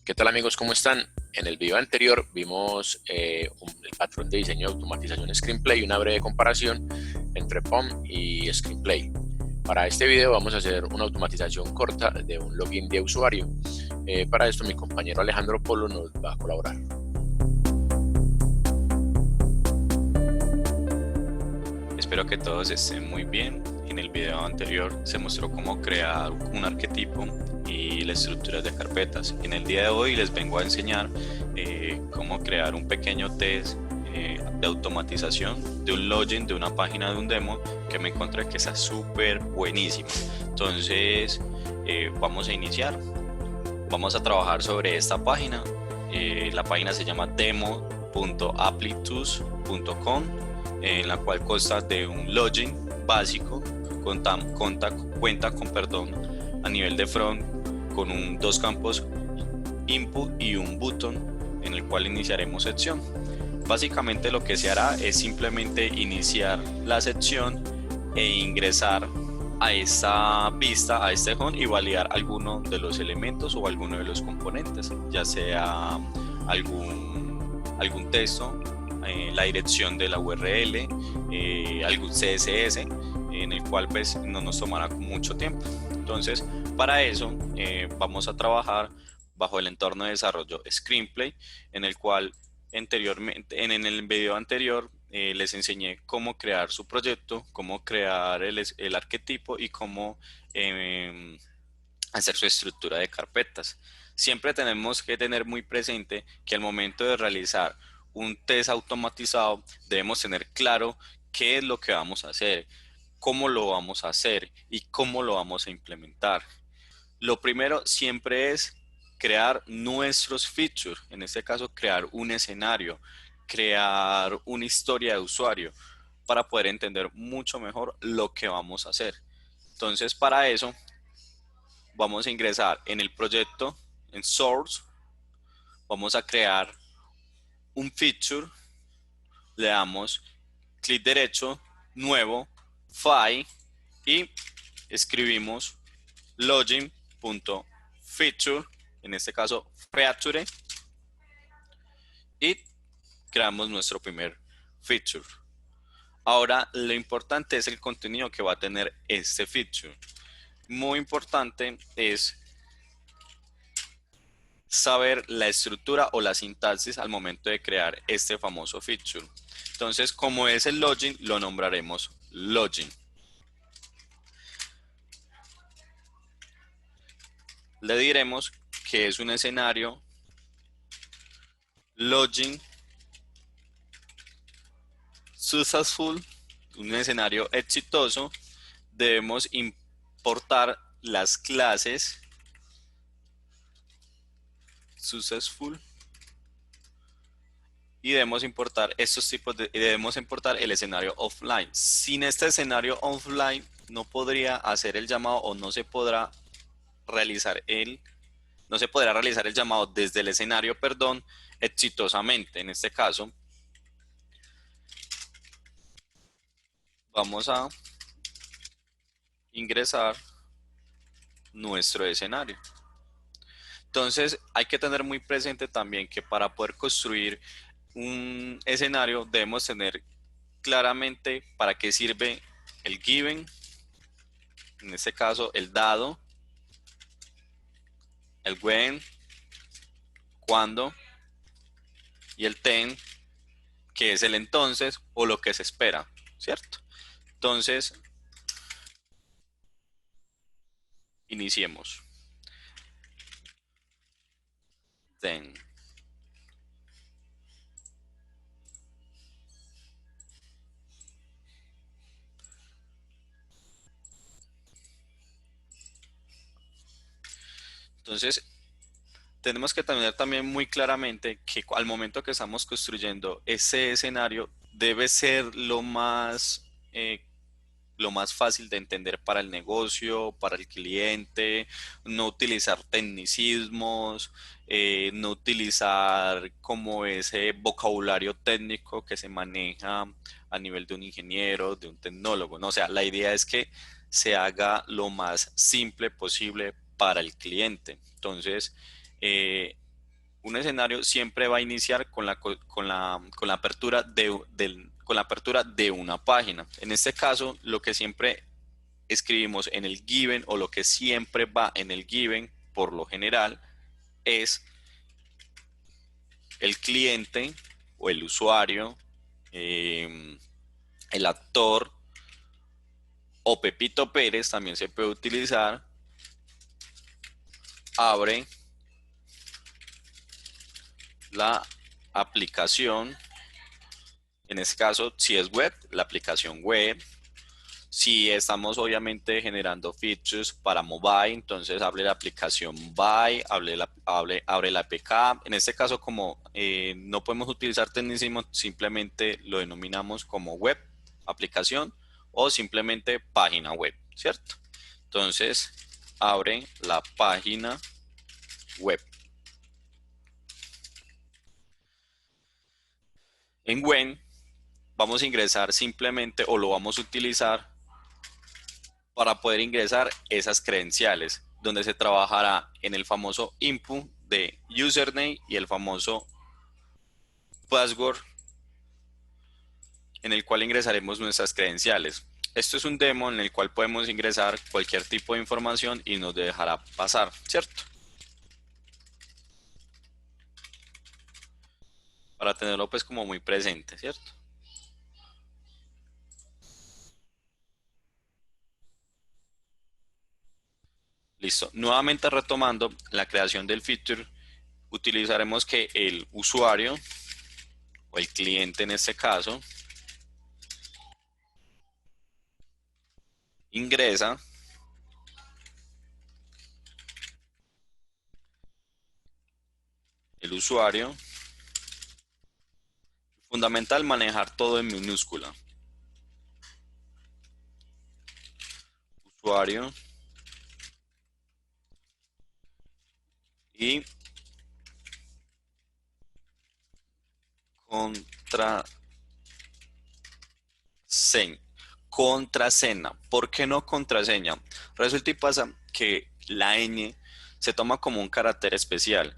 ¿Qué tal amigos? ¿Cómo están? En el video anterior vimos el patrón de diseño de automatización Screenplay y una breve comparación entre POM y Screenplay. Para este video vamos a hacer una automatización corta de un login de usuario. Para esto mi compañero Alejandro Polo nos va a colaborar. Espero que todos estén muy bien. En el video anterior se mostró cómo crear un arquetipo y la estructura de carpetas. En el día de hoy les vengo a enseñar cómo crear un pequeño test de automatización de un login de una página de un demo que me encontré que está súper buenísimo. Entonces vamos a iniciar. Vamos a trabajar sobre esta página. La página se llama demo.applitools.com, en la cual consta de un login básico, cuenta con a nivel de front con dos campos input y un button en el cual iniciaremos sección. Básicamente lo que se hará es simplemente iniciar la sección e ingresar a esta vista, a este home, y validar alguno de los elementos o alguno de los componentes, ya sea algún texto, la dirección de la URL, algún CSS, en el cual pues no nos tomará mucho tiempo. Entonces, para eso vamos a trabajar bajo el entorno de desarrollo Screenplay, en el cual anteriormente, en el video anterior les enseñé cómo crear su proyecto, cómo crear el arquetipo y cómo hacer su estructura de carpetas. Siempre tenemos que tener muy presente que al momento de realizar un test automatizado debemos tener claro qué es lo que vamos a hacer, cómo lo vamos a hacer y cómo lo vamos a implementar. Lo primero siempre es crear nuestros features, en este caso crear un escenario, crear una historia de usuario para poder entender mucho mejor lo que vamos a hacer. Entonces, para eso vamos a ingresar en el proyecto, en Source, vamos a crear un feature, le damos clic derecho, nuevo, file, y escribimos login.feature, en este caso feature, y creamos nuestro primer feature. Ahora lo importante es el contenido que va a tener este feature. Muy importante es saber la estructura o la sintaxis al momento de crear este famoso feature. Entonces, como es el login, lo nombraremos login. Le diremos que es un escenario login successful, un escenario exitoso. Debemos importar las clases successful y debemos importar debemos importar el escenario offline. Sin este escenario offline no podría hacer el llamado, o no se podrá realizar el llamado desde el escenario, exitosamente. En este caso vamos a ingresar nuestro escenario. Entonces hay que tener muy presente también que para poder construir un escenario debemos tener claramente para qué sirve el given, en este caso el dado, el when, cuando, y el then, que es el entonces o lo que se espera, ¿cierto? Entonces, iniciemos. Then. Entonces, tenemos que tener también muy claramente que al momento que estamos construyendo ese escenario debe ser lo más fácil de entender para el negocio, para el cliente, no utilizar tecnicismos, no utilizar como ese vocabulario técnico que se maneja a nivel de un ingeniero, de un tecnólogo, ¿no? O sea, la idea es que se haga lo más simple posible para el cliente. Entonces, un escenario siempre va a iniciar con la apertura con la apertura de una página. En este caso, lo que siempre escribimos en el given o lo que siempre va en el given, por lo general, es el cliente o el usuario, el actor o Pepito Pérez también se puede utilizar, abre la aplicación, en este caso si es web, la aplicación web. Si estamos obviamente generando features para mobile, entonces abre la aplicación mobile, abre la APK. En este caso, como no podemos utilizar tecnicismo, simplemente lo denominamos como web, aplicación o simplemente página web, ¿cierto? Entonces, abre la página web. En when vamos a ingresar simplemente o lo vamos a utilizar para poder ingresar esas credenciales, donde se trabajará en el famoso input de username y el famoso password en el cual ingresaremos nuestras credenciales. Esto es un demo en el cual podemos ingresar cualquier tipo de información y nos dejará pasar, ¿cierto? Para tenerlo pues como muy presente, ¿cierto? Listo. Nuevamente retomando la creación del feature, utilizaremos que el usuario o el cliente en este caso ingresa el usuario. Fundamental manejar todo en minúscula. Usuario y contraseña. ¿Por qué no contraseña? Resulta y pasa que la ñ se toma como un carácter especial.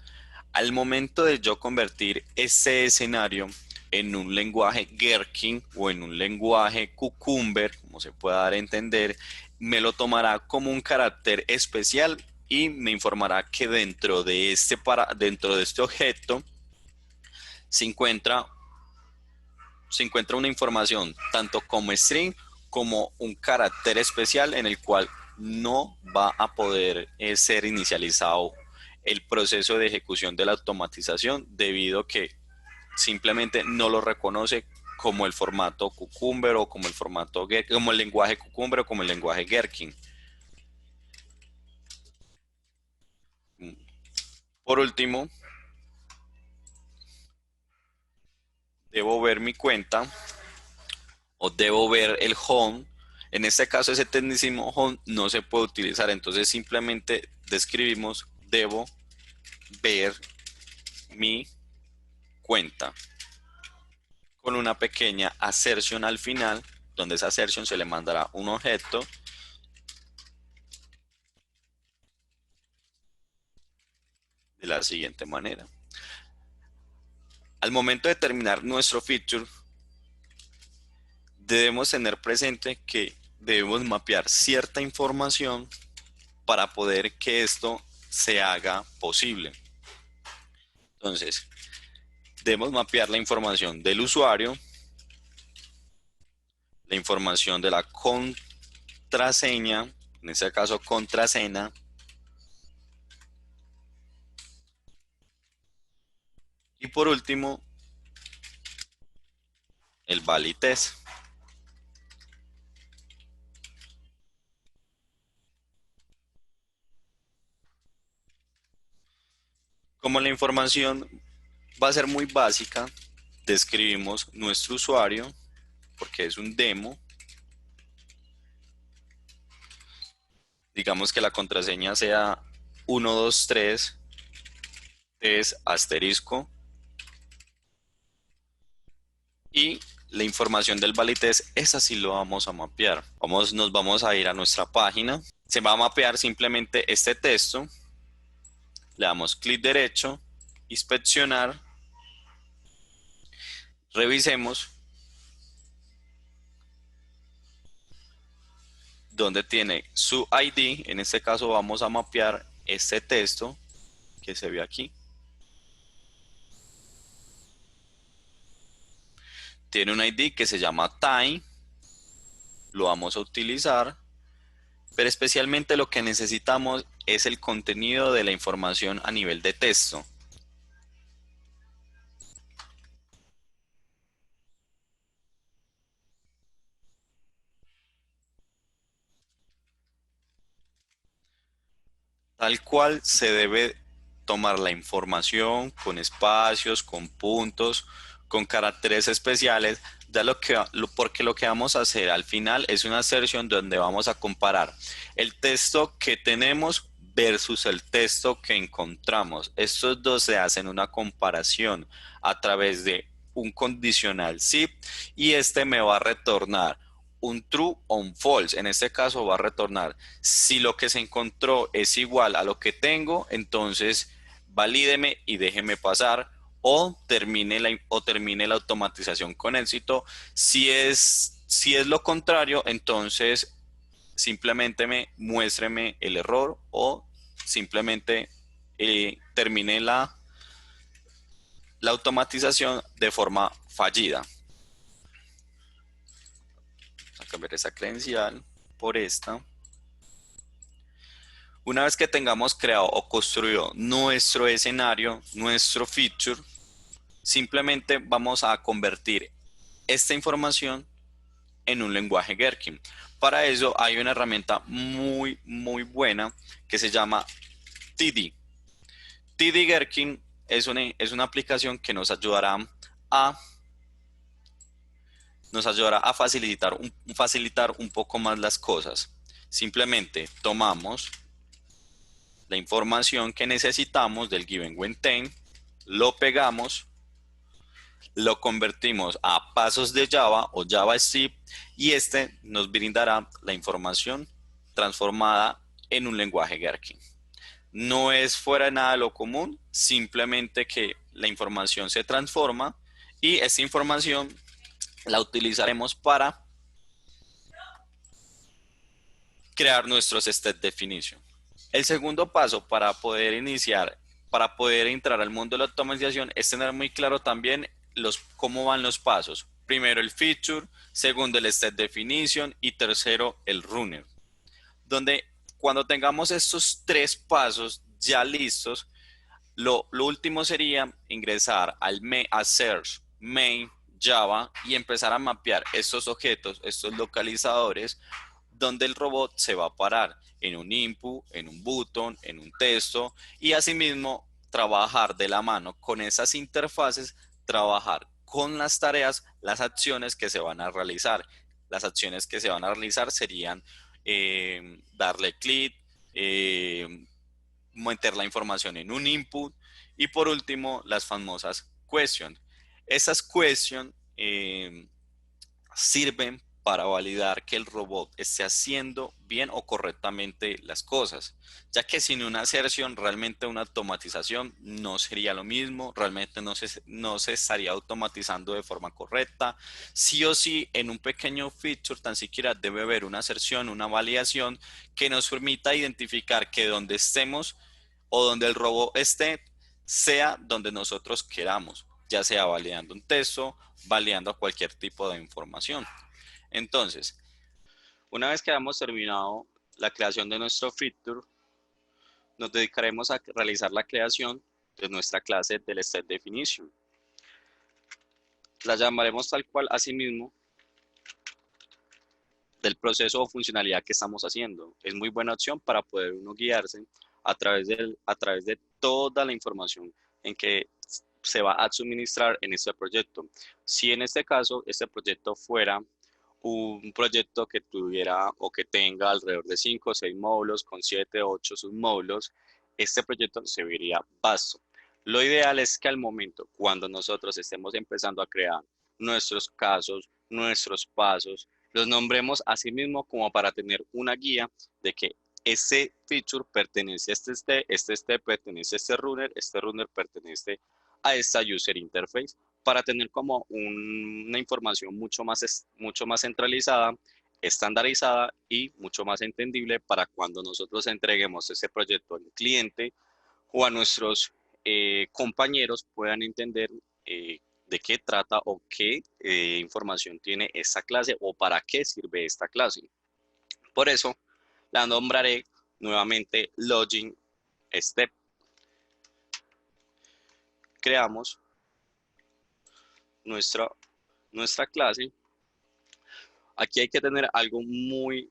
Al momento de yo convertir ese escenario en un lenguaje Gherkin o en un lenguaje Cucumber, como se pueda dar a entender, me lo tomará como un carácter especial y me informará que dentro de este objeto se encuentra una información tanto como string como un carácter especial en el cual no va a poder ser inicializado el proceso de ejecución de la automatización debido a que simplemente no lo reconoce como el formato Cucumber o como como el lenguaje Cucumber o como el lenguaje Gherkin. Por último, debo ver mi cuenta o debo ver el home. En este caso ese tecnicismo home no se puede utilizar, entonces simplemente describimos debo ver mi cuenta con una pequeña assertion al final, donde esa assertion se le mandará un objeto de la siguiente manera. Al momento de terminar nuestro feature, debemos tener presente que debemos mapear cierta información para poder que esto se haga posible. Entonces, debemos mapear la información del usuario, la información de la contraseña, en este caso contraseña, y por último, el valid test. Como la información va a ser muy básica, describimos nuestro usuario, porque es un demo. Digamos que la contraseña sea 123 es asterisco y la información del valid test, esa sí lo vamos a mapear. Nos vamos a ir a nuestra página. Se va a mapear simplemente este texto. Le damos clic derecho inspeccionar, revisemos donde tiene su ID. En este caso vamos a mapear este texto que se ve aquí. Tiene un ID que se llama time, lo vamos a utilizar, pero especialmente lo que necesitamos es el contenido de la información a nivel de texto. Tal cual se debe tomar la información con espacios, con puntos, con caracteres especiales, porque lo que vamos a hacer al final es una assertion donde vamos a comparar el texto que tenemos versus el texto que encontramos. Estos dos se hacen una comparación a través de un condicional si y este me va a retornar un true o un false. En este caso va a retornar si lo que se encontró es igual a lo que tengo, entonces valídeme y déjeme pasar o termine la automatización con éxito. Si es lo contrario, entonces simplemente muéstreme el error o simplemente termine la automatización de forma fallida. Vamos a cambiar esa credencial por esta. Una vez que tengamos creado o construido nuestro escenario, nuestro feature, simplemente vamos a convertir esta información en un lenguaje Gherkin. Para eso hay una herramienta muy buena que se llama TD. TD Gherkin es una aplicación que nos ayudará a facilitar un poco más las cosas. Simplemente tomamos la información que necesitamos del given when 10, lo pegamos, lo convertimos a pasos de Java o JavaScript y este nos brindará la información transformada en un lenguaje Gherkin. No es fuera de nada de lo común, simplemente que la información se transforma y esta información la utilizaremos para crear nuestros state definition. El segundo paso para poder entrar al mundo de la automatización es tener muy claro también cómo van los pasos. Primero el feature, segundo el state definition y tercero el runner. Donde cuando tengamos estos tres pasos ya listos, lo último sería ingresar a search main Java y empezar a mapear estos objetos, estos localizadores, donde el robot se va a parar en un input, en un button, en un texto y asimismo trabajar de la mano con esas interfaces, trabajar con las tareas, las acciones que se van a realizar. Las acciones que se van a realizar serían darle clic, meter la información en un input y por último las famosas questions. Esas questions sirven para validar que el robot esté haciendo bien o correctamente las cosas, ya que sin una aserción realmente una automatización no sería lo mismo, realmente no se estaría automatizando de forma correcta. Sí o sí, en un pequeño feature tan siquiera debe haber una aserción, una validación que nos permita identificar que donde estemos o donde el robot esté, sea donde nosotros queramos, ya sea validando un texto, validando cualquier tipo de información. Entonces, una vez que hayamos terminado la creación de nuestro feature, nos dedicaremos a realizar la creación de nuestra clase del state definition. La llamaremos tal cual asimismo del proceso o funcionalidad que estamos haciendo. Es muy buena opción para poder uno guiarse a través de toda la información en que se va a suministrar en este proyecto. Si en este caso este proyecto fuera un proyecto que tuviera o que tenga alrededor de 5 o 6 módulos con 7 o 8 submódulos, este proyecto se vería vasto. Lo ideal es que al momento, cuando nosotros estemos empezando a crear nuestros casos, nuestros pasos, los nombremos a sí mismo como para tener una guía de que este feature pertenece a este step pertenece a este runner pertenece a esta user interface, para tener como una información mucho más centralizada, estandarizada y mucho más entendible para cuando nosotros entreguemos ese proyecto al cliente o a nuestros compañeros puedan entender de qué trata o qué información tiene esta clase o para qué sirve esta clase. Por eso la nombraré nuevamente Login Step. Creamos nuestra clase. Aquí hay que tener algo muy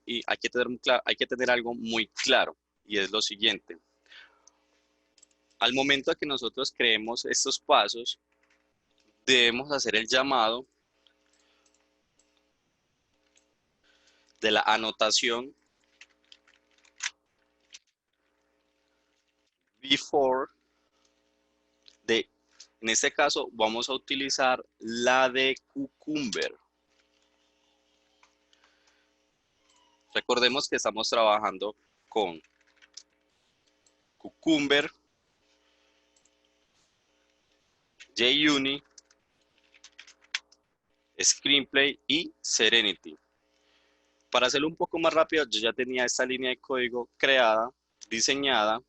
claro, y es lo siguiente. Al momento que nosotros creemos estos pasos, debemos hacer el llamado de la anotación before en este caso vamos a utilizar la de Cucumber. Recordemos que estamos trabajando con Cucumber, JUnit, Screenplay y Serenity. Para hacerlo un poco más rápido, yo ya tenía esta línea de código creada, diseñada,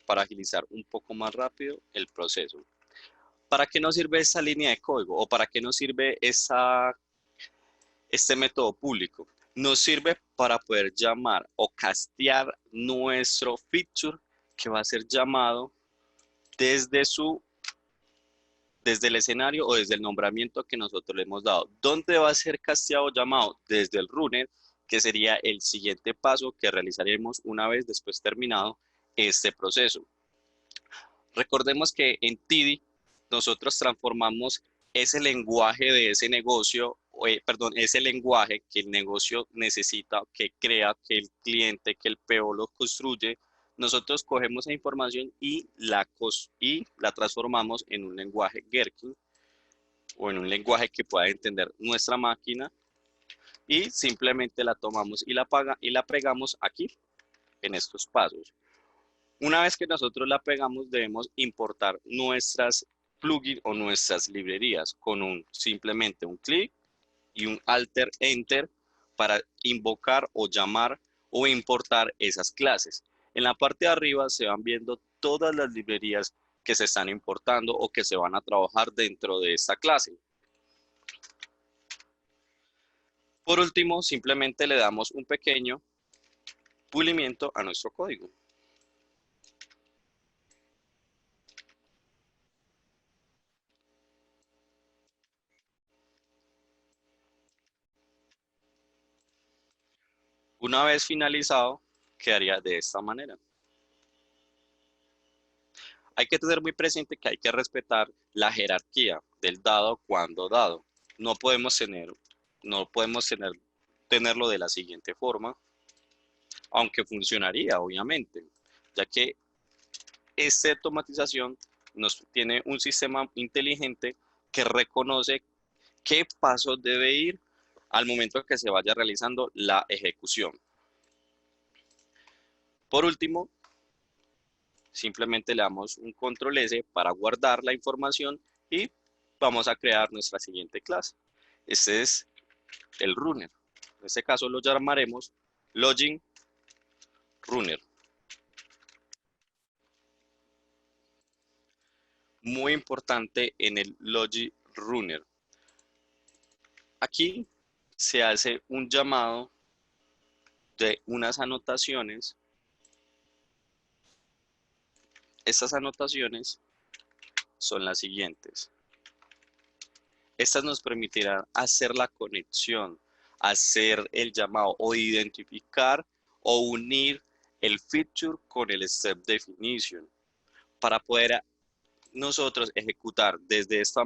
para agilizar un poco más rápido el proceso. ¿Para qué nos sirve esta línea de código? ¿O para qué nos sirve este método público? Nos sirve para poder llamar o castear nuestro feature que va a ser llamado desde el escenario o desde el nombramiento que nosotros le hemos dado. ¿Dónde va a ser casteado o llamado? Desde el runner, que sería el siguiente paso que realizaremos una vez después terminado este proceso. Recordemos que en TIDI nosotros transformamos ese lenguaje de ese negocio, ese lenguaje que el negocio necesita, que crea, que el cliente, que el PO lo construye. Nosotros cogemos esa información y la transformamos en un lenguaje Gherkin o en un lenguaje que pueda entender nuestra máquina, y simplemente la tomamos y la pegamos aquí en estos pasos. Una vez que nosotros la pegamos, debemos importar nuestras plugins o nuestras librerías con simplemente un clic y un Alter Enter para invocar o llamar o importar esas clases. En la parte de arriba se van viendo todas las librerías que se están importando o que se van a trabajar dentro de esta clase. Por último, simplemente le damos un pequeño pulimiento a nuestro código. Una vez finalizado, quedaría de esta manera. Hay que tener muy presente que hay que respetar la jerarquía del dado cuando dado. No podemos tenerlo de la siguiente forma, aunque funcionaría, obviamente, ya que esta automatización tiene un sistema inteligente que reconoce qué pasos debe ir al momento que se vaya realizando la ejecución. Por último, simplemente le damos un control S para guardar la información y vamos a crear nuestra siguiente clase. Este es el runner. En este caso lo llamaremos Login Runner. Muy importante en el Login Runner. Aquí se hace un llamado de unas anotaciones. Estas anotaciones son las siguientes. Estas nos permitirán hacer la conexión, hacer el llamado o identificar o unir el feature con el step definition para poder nosotros ejecutar desde esta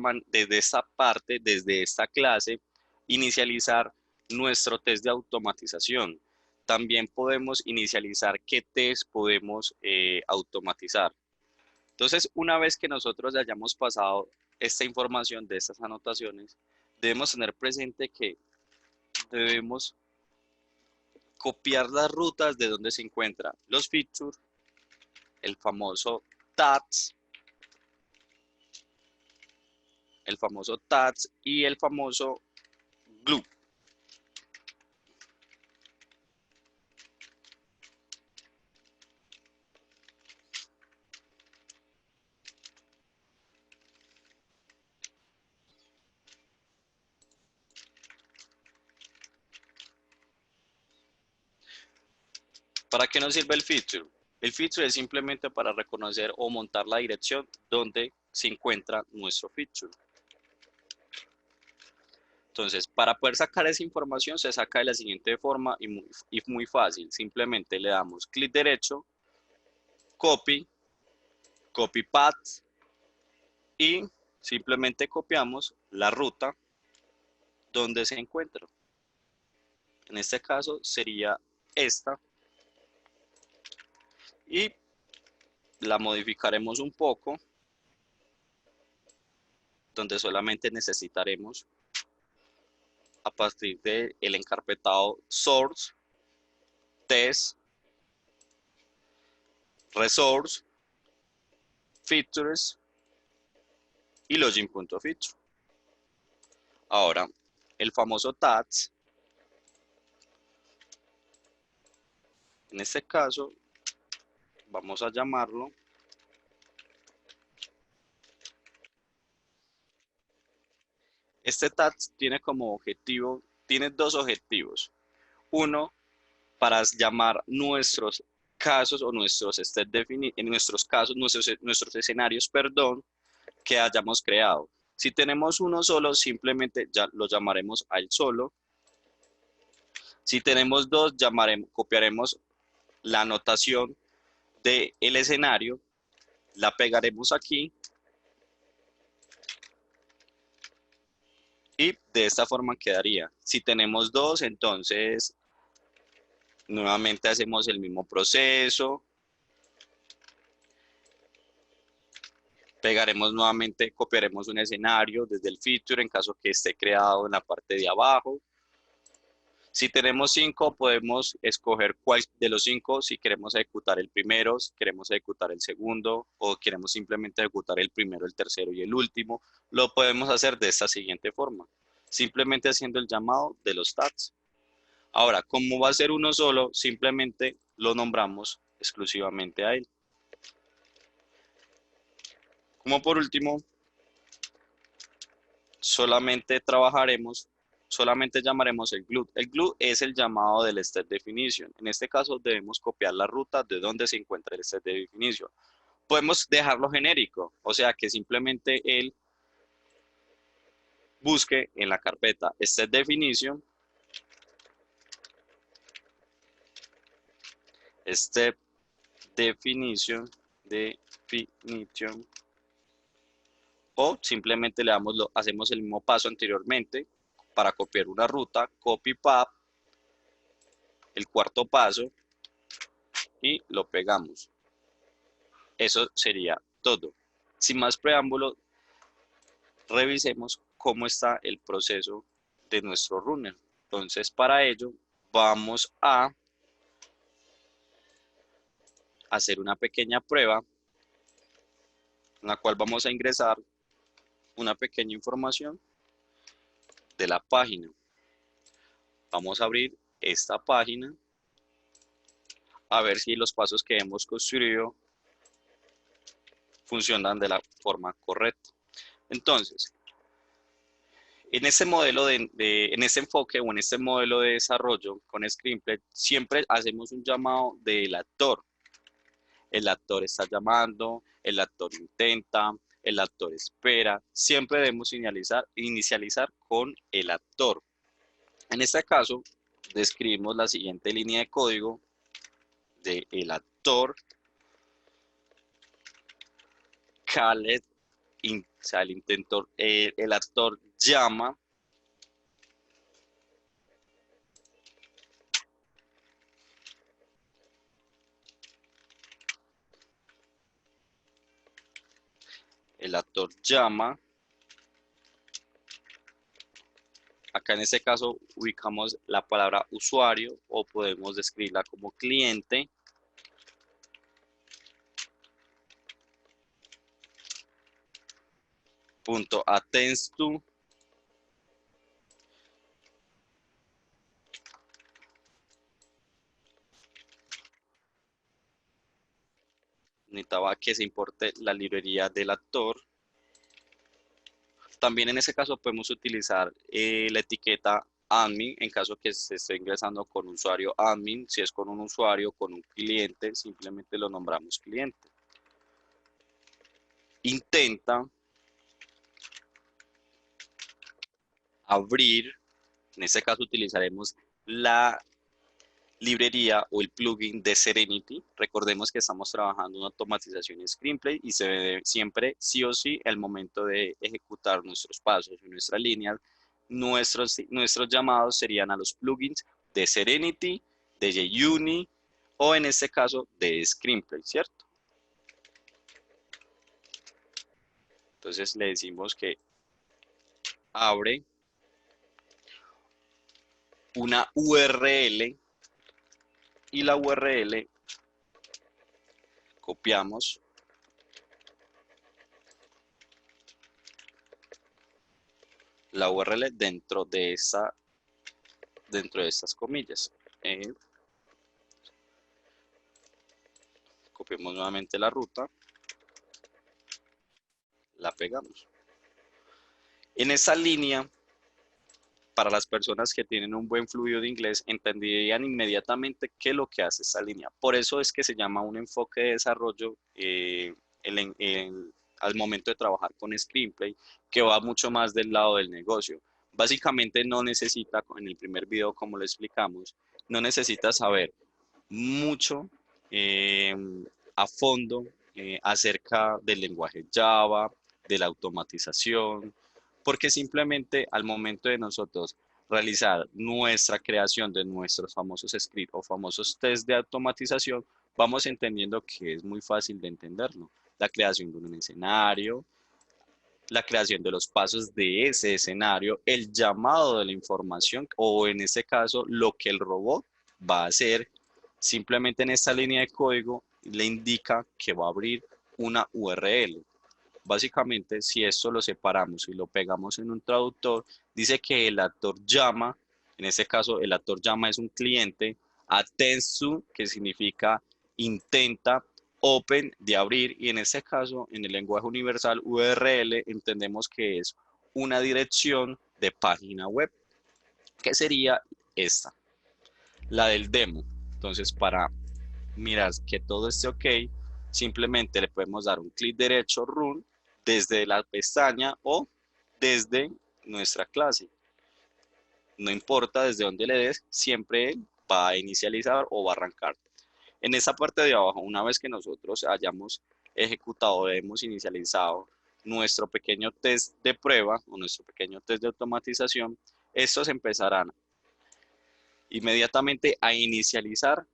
parte, desde esta clase, inicializar nuestro test de automatización. También podemos inicializar qué test podemos automatizar. Entonces, una vez que nosotros hayamos pasado esta información de estas anotaciones, debemos tener presente que debemos copiar las rutas de donde se encuentran los features, el famoso tags, y el famoso glue. ¿Para qué nos sirve el feature? El feature es simplemente para reconocer o montar la dirección donde se encuentra nuestro feature. Entonces, para poder sacar esa información se saca de la siguiente forma y muy fácil. Simplemente le damos clic derecho, copy, copy path y simplemente copiamos la ruta donde se encuentra. En este caso sería esta y la modificaremos un poco, donde solamente necesitaremos a partir del encarpetado source, test, resource, features y login.feature. Ahora, el famoso tags, en este caso, vamos a llamarlo este tag tiene como objetivo, tiene dos objetivos. Uno, para llamar nuestros casos o nuestros en nuestros casos, nuestros escenarios, perdón, que hayamos creado. Si tenemos uno solo, simplemente ya lo llamaremos a él solo. Si tenemos dos, copiaremos la anotación del escenario, la pegaremos aquí y de esta forma quedaría. Si tenemos dos, entonces nuevamente hacemos el mismo proceso. Pegaremos nuevamente, copiaremos un escenario desde el feature en caso que esté creado en la parte de abajo. Si tenemos 5, podemos escoger cuál de los 5, si queremos ejecutar el primero, si queremos ejecutar el segundo, o queremos simplemente ejecutar el primero, el tercero y el último. Lo podemos hacer de esta siguiente forma, simplemente haciendo el llamado de los tags. Ahora, como va a ser uno solo, simplemente lo nombramos exclusivamente a él. Como por último, solamente llamaremos el glue. El glue es el llamado del state definition. En este caso debemos copiar la ruta de donde se encuentra el state definition. Podemos dejarlo genérico, o sea que simplemente él busque en la carpeta state definition, step definition, o simplemente hacemos el mismo paso anteriormente para copiar una ruta, copy path, el cuarto paso y lo pegamos. Eso sería todo. Sin más preámbulo, revisemos cómo está el proceso de nuestro runner. Entonces, para ello, vamos a hacer una pequeña prueba en la cual vamos a ingresar una pequeña información de la página. Vamos a abrir esta página a ver si los pasos que hemos construido funcionan de la forma correcta. Entonces, en este modelo en este enfoque o en este modelo de desarrollo con Screenplay, siempre hacemos un llamado del actor. El actor está llamando, el actor intenta, el actor espera. Siempre debemos inicializar con el actor. En este caso, describimos la siguiente línea de código del actor. Called, o sea, el actor llama. El actor llama a Acá en este caso ubicamos la palabra usuario o podemos describirla como cliente. Punto attends to necesitaba que se importe la librería del actor. También en ese caso podemos utilizar la etiqueta admin en caso que se esté ingresando con usuario admin. Si es con un usuario, con un cliente, simplemente lo nombramos cliente. Intenta abrir, en este caso utilizaremos la librería o el plugin de Serenity. Recordemos que estamos trabajando en automatización Screenplay y se ve siempre sí o sí el momento de ejecutar nuestros pasos y nuestras líneas. Nuestros llamados serían a los plugins de Serenity, de JUnit o en este caso de Screenplay, ¿cierto? Entonces le decimos que abre una URL y la URL copiamos la URL dentro de estas comillas. Copiamos nuevamente la ruta, la pegamos. En esa línea, para las personas que tienen un buen fluido de inglés, entenderían inmediatamente qué es lo que hace esa línea. Por eso es que se llama un enfoque de desarrollo al momento de trabajar con Screenplay, que va mucho más del lado del negocio. Básicamente no necesita, en el primer video como lo explicamos, no necesita saber mucho a fondo acerca del lenguaje Java, de la automatización, porque simplemente al momento de nosotros realizar nuestra creación de nuestros famosos scripts o famosos test de automatización, vamos entendiendo que es muy fácil de entenderlo. La creación de un escenario, la creación de los pasos de ese escenario, el llamado de la información o en este caso lo que el robot va a hacer. Simplemente en esta línea de código le indica que va a abrir una URL. Básicamente, si esto lo separamos y lo pegamos en un traductor, dice que el actor llama, en este caso el actor llama es un cliente, attends to, que significa intenta, open, de abrir, y en este caso, en el lenguaje universal URL, entendemos que es una dirección de página web, que sería esta, la del demo. Entonces, para mirar que todo esté ok, simplemente le podemos dar un clic derecho, Run, desde la pestaña o desde nuestra clase. No importa desde dónde le des, siempre va a inicializar o va a arrancar. En esa parte de abajo, una vez que nosotros hayamos ejecutado o hemos inicializado nuestro pequeño test de prueba o nuestro pequeño test de automatización, estos empezarán inmediatamente a inicializar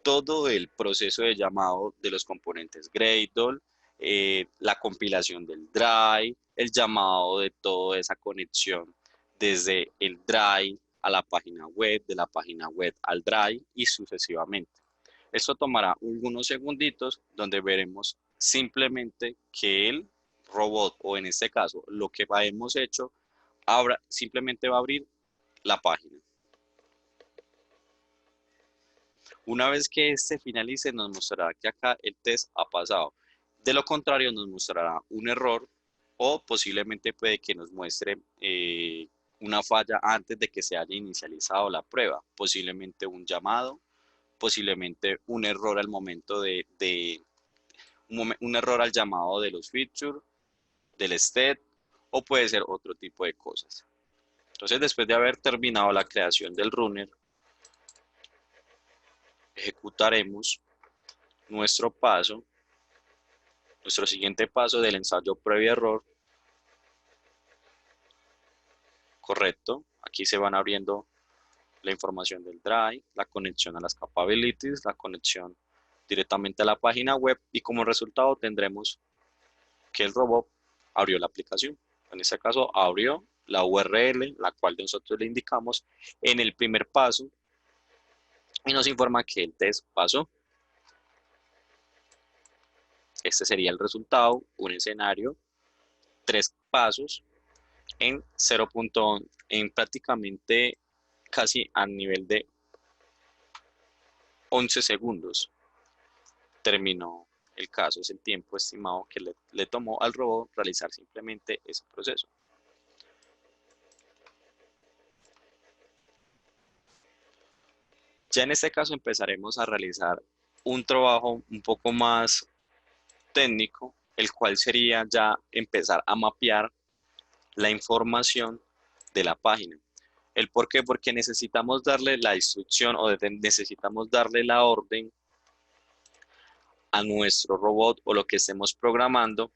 todo el proceso de llamado de los componentes Gradle, la compilación del Drive, el llamado de toda esa conexión desde el Drive a la página web, de la página web al Drive y sucesivamente. Esto tomará algunos segunditos donde veremos simplemente que el robot, o en este caso lo que hemos hecho, simplemente va a abrir la página. Una vez que este finalice, nos mostrará que acá el test ha pasado. De lo contrario, nos mostrará un error o posiblemente puede que nos muestre una falla antes de que se haya inicializado la prueba. Posiblemente un llamado, posiblemente un error al momento un error al llamado de los features, del state, o puede ser otro tipo de cosas. Entonces, después de haber terminado la creación del runner, ejecutaremos nuestro siguiente paso del ensayo previo error. Correcto, aquí se van abriendo la información del Drive, la conexión a las capabilities, la conexión directamente a la página web y como resultado tendremos que el robot abrió la aplicación. En este caso abrió la URL, la cual nosotros le indicamos en el primer paso y nos informa que el test pasó. Este sería el resultado, un escenario, 3 pasos en 0. En prácticamente casi a nivel de 11 segundos terminó el caso. Es el tiempo estimado que le tomó al robot realizar simplemente ese proceso. Ya en este caso empezaremos a realizar un trabajo un poco más técnico, el cual sería ya empezar a mapear la información de la página. ¿El por qué? Porque necesitamos darle la instrucción o necesitamos darle la orden a nuestro robot o lo que estemos programando,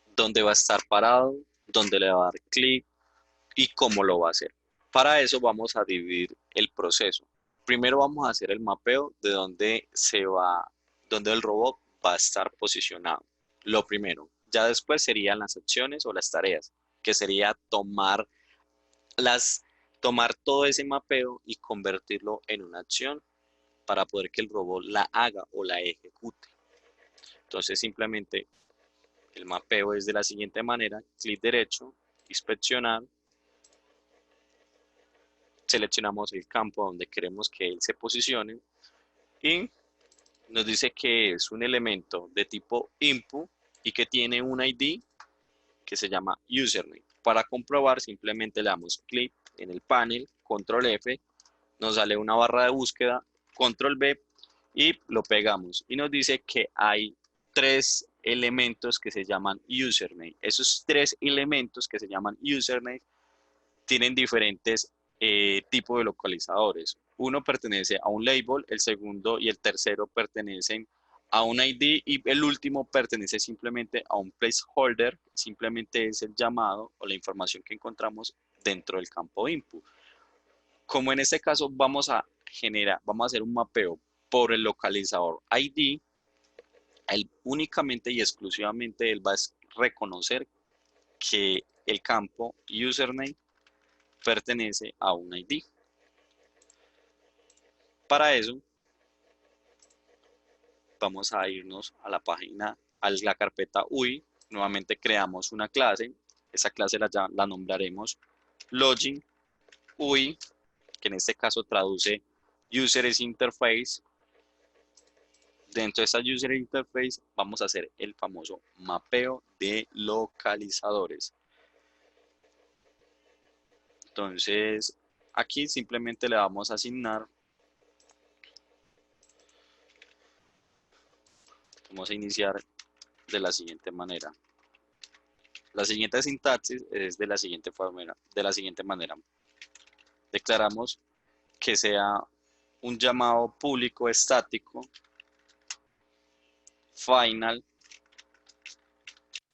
dónde va a estar parado, dónde le va a dar clic y cómo lo va a hacer. Para eso vamos a dividir el proceso. Primero vamos a hacer el mapeo de dónde el robot va a estar posicionado. Lo primero. Ya después serían las acciones o las tareas, que sería tomar todo ese mapeo y convertirlo en una acción para poder que el robot la haga o la ejecute. Entonces simplemente el mapeo es de la siguiente manera: clic derecho, inspeccionar, seleccionamos el campo donde queremos que él se posicione y nos dice que es un elemento de tipo input y que tiene un ID que se llama username. Para comprobar simplemente le damos clic en el panel, control F, nos sale una barra de búsqueda, control B y lo pegamos y nos dice que hay 3 elementos que se llaman username. Esos 3 elementos que se llaman username tienen diferentes tipos de localizadores. Uno pertenece a un label, el segundo y el tercero pertenecen a un ID y el último pertenece simplemente a un placeholder, simplemente es el llamado o la información que encontramos dentro del campo input. Como en este caso vamos a hacer un mapeo por el localizador ID, él únicamente y exclusivamente él va a reconocer que el campo username pertenece a un ID. Para eso vamos a irnos a la página, a la carpeta UI, nuevamente creamos una clase, esa clase la nombraremos login UI, que en este caso traduce User Interface. Dentro de esta User Interface vamos a hacer el famoso mapeo de localizadores. Entonces aquí simplemente le vamos a asignar, vamos a iniciar de la siguiente manera. La siguiente sintaxis es de la siguiente manera. Declaramos que sea un llamado público estático final.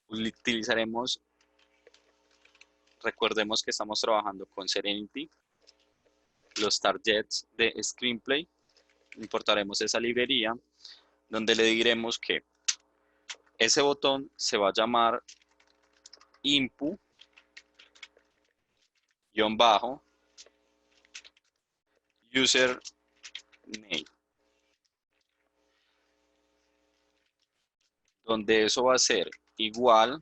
Utilizaremos, recordemos que estamos trabajando con Serenity, los targets de Screenplay. Importaremos esa librería donde le diremos que ese botón se va a llamar input user name, donde eso va a ser igual,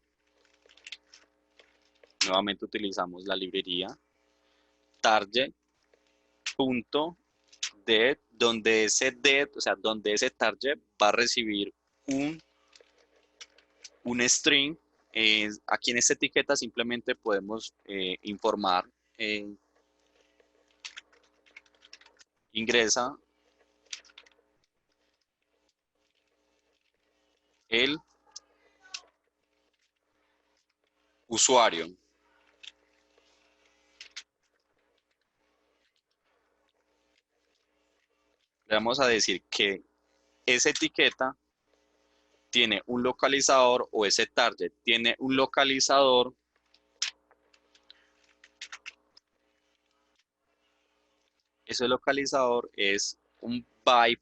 nuevamente utilizamos la librería target.det, donde ese det, o sea, donde ese target va a recibir un string. Aquí en esta etiqueta simplemente podemos informar, ingresa el usuario. Le vamos a decir que esa etiqueta tiene un localizador o ese target tiene un localizador ese localizador es un by.id.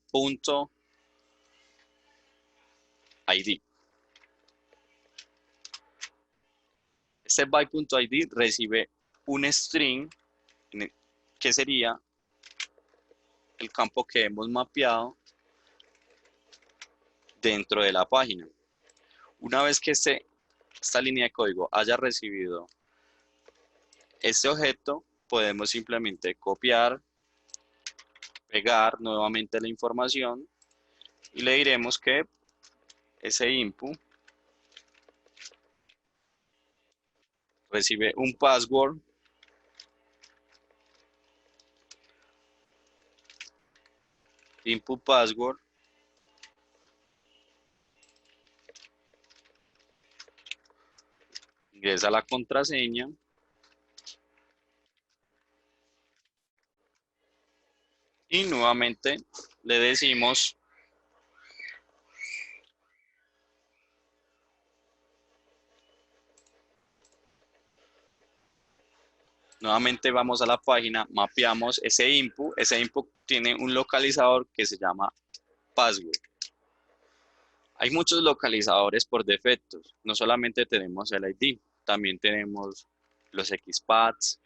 Este by.id recibe un string que sería el campo que hemos mapeado dentro de la página. Una vez que esta línea de código haya recibido este objeto, podemos simplemente copiar, pegar nuevamente la información y le diremos que ese input recibe un password input password ingresa la contraseña y nuevamente le decimos nuevamente vamos a la página, mapeamos ese input tiene un localizador que se llama password. Hay muchos localizadores por defectos, no solamente tenemos el ID, también tenemos los XPaths,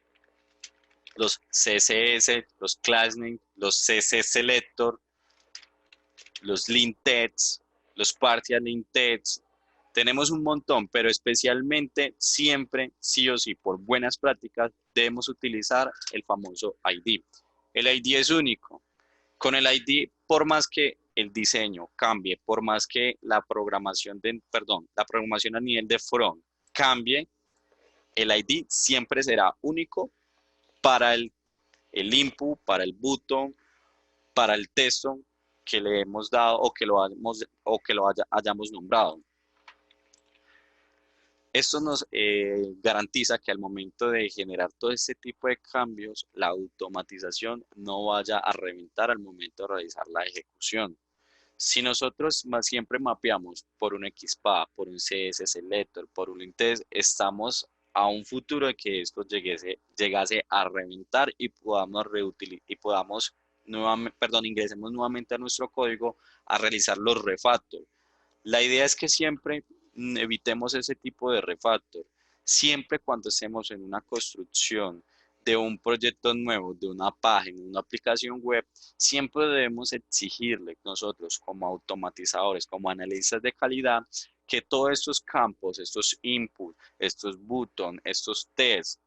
los CSS, los classname, los CC selector, los lintests, los partial lintests. Tenemos un montón, pero especialmente siempre, sí o sí, por buenas prácticas, debemos utilizar el famoso ID. El ID es único. Con el ID, por más que el diseño cambie, por más que la programación a nivel de front cambie, el ID siempre será único para el input, para el button, para el texto que le hemos dado o que lo hayamos nombrado. Esto nos garantiza que al momento de generar todo este tipo de cambios, la automatización no vaya a reventar al momento de realizar la ejecución. Si nosotros siempre mapeamos por un XPath, por un CS Selector, por un Intest, estamos a un futuro de que esto llegase a reventar y ingresemos nuevamente a nuestro código a realizar los refactors. La idea es que siempre evitemos ese tipo de refactor. Siempre cuando estemos en una construcción de un proyecto nuevo, de una página, una aplicación web, siempre debemos exigirle nosotros como automatizadores, como analistas de calidad, que todos estos campos, estos inputs, estos buttons, estos tests,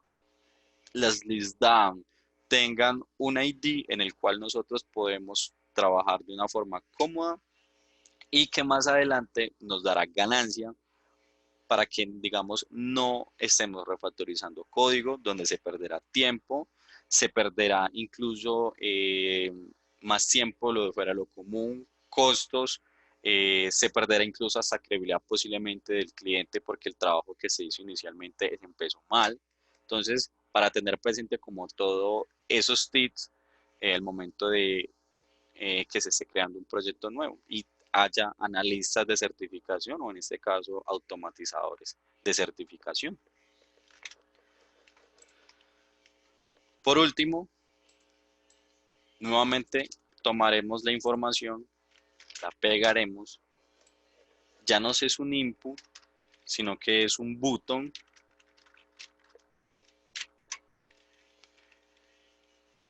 las list down, tengan un ID en el cual nosotros podemos trabajar de una forma cómoda y que más adelante nos dará ganancia para que, digamos, no estemos refactorizando código donde se perderá tiempo, se perderá incluso más tiempo lo de fuera lo común, costos, se perderá incluso hasta credibilidad posiblemente del cliente porque el trabajo que se hizo inicialmente empezó mal. Entonces, para tener presente como todo esos tips al momento de que se esté creando un proyecto nuevo y haya analistas de certificación o en este caso automatizadores de certificación. Por último, nuevamente tomaremos la información, la pegaremos, ya no es un input, sino que es un button.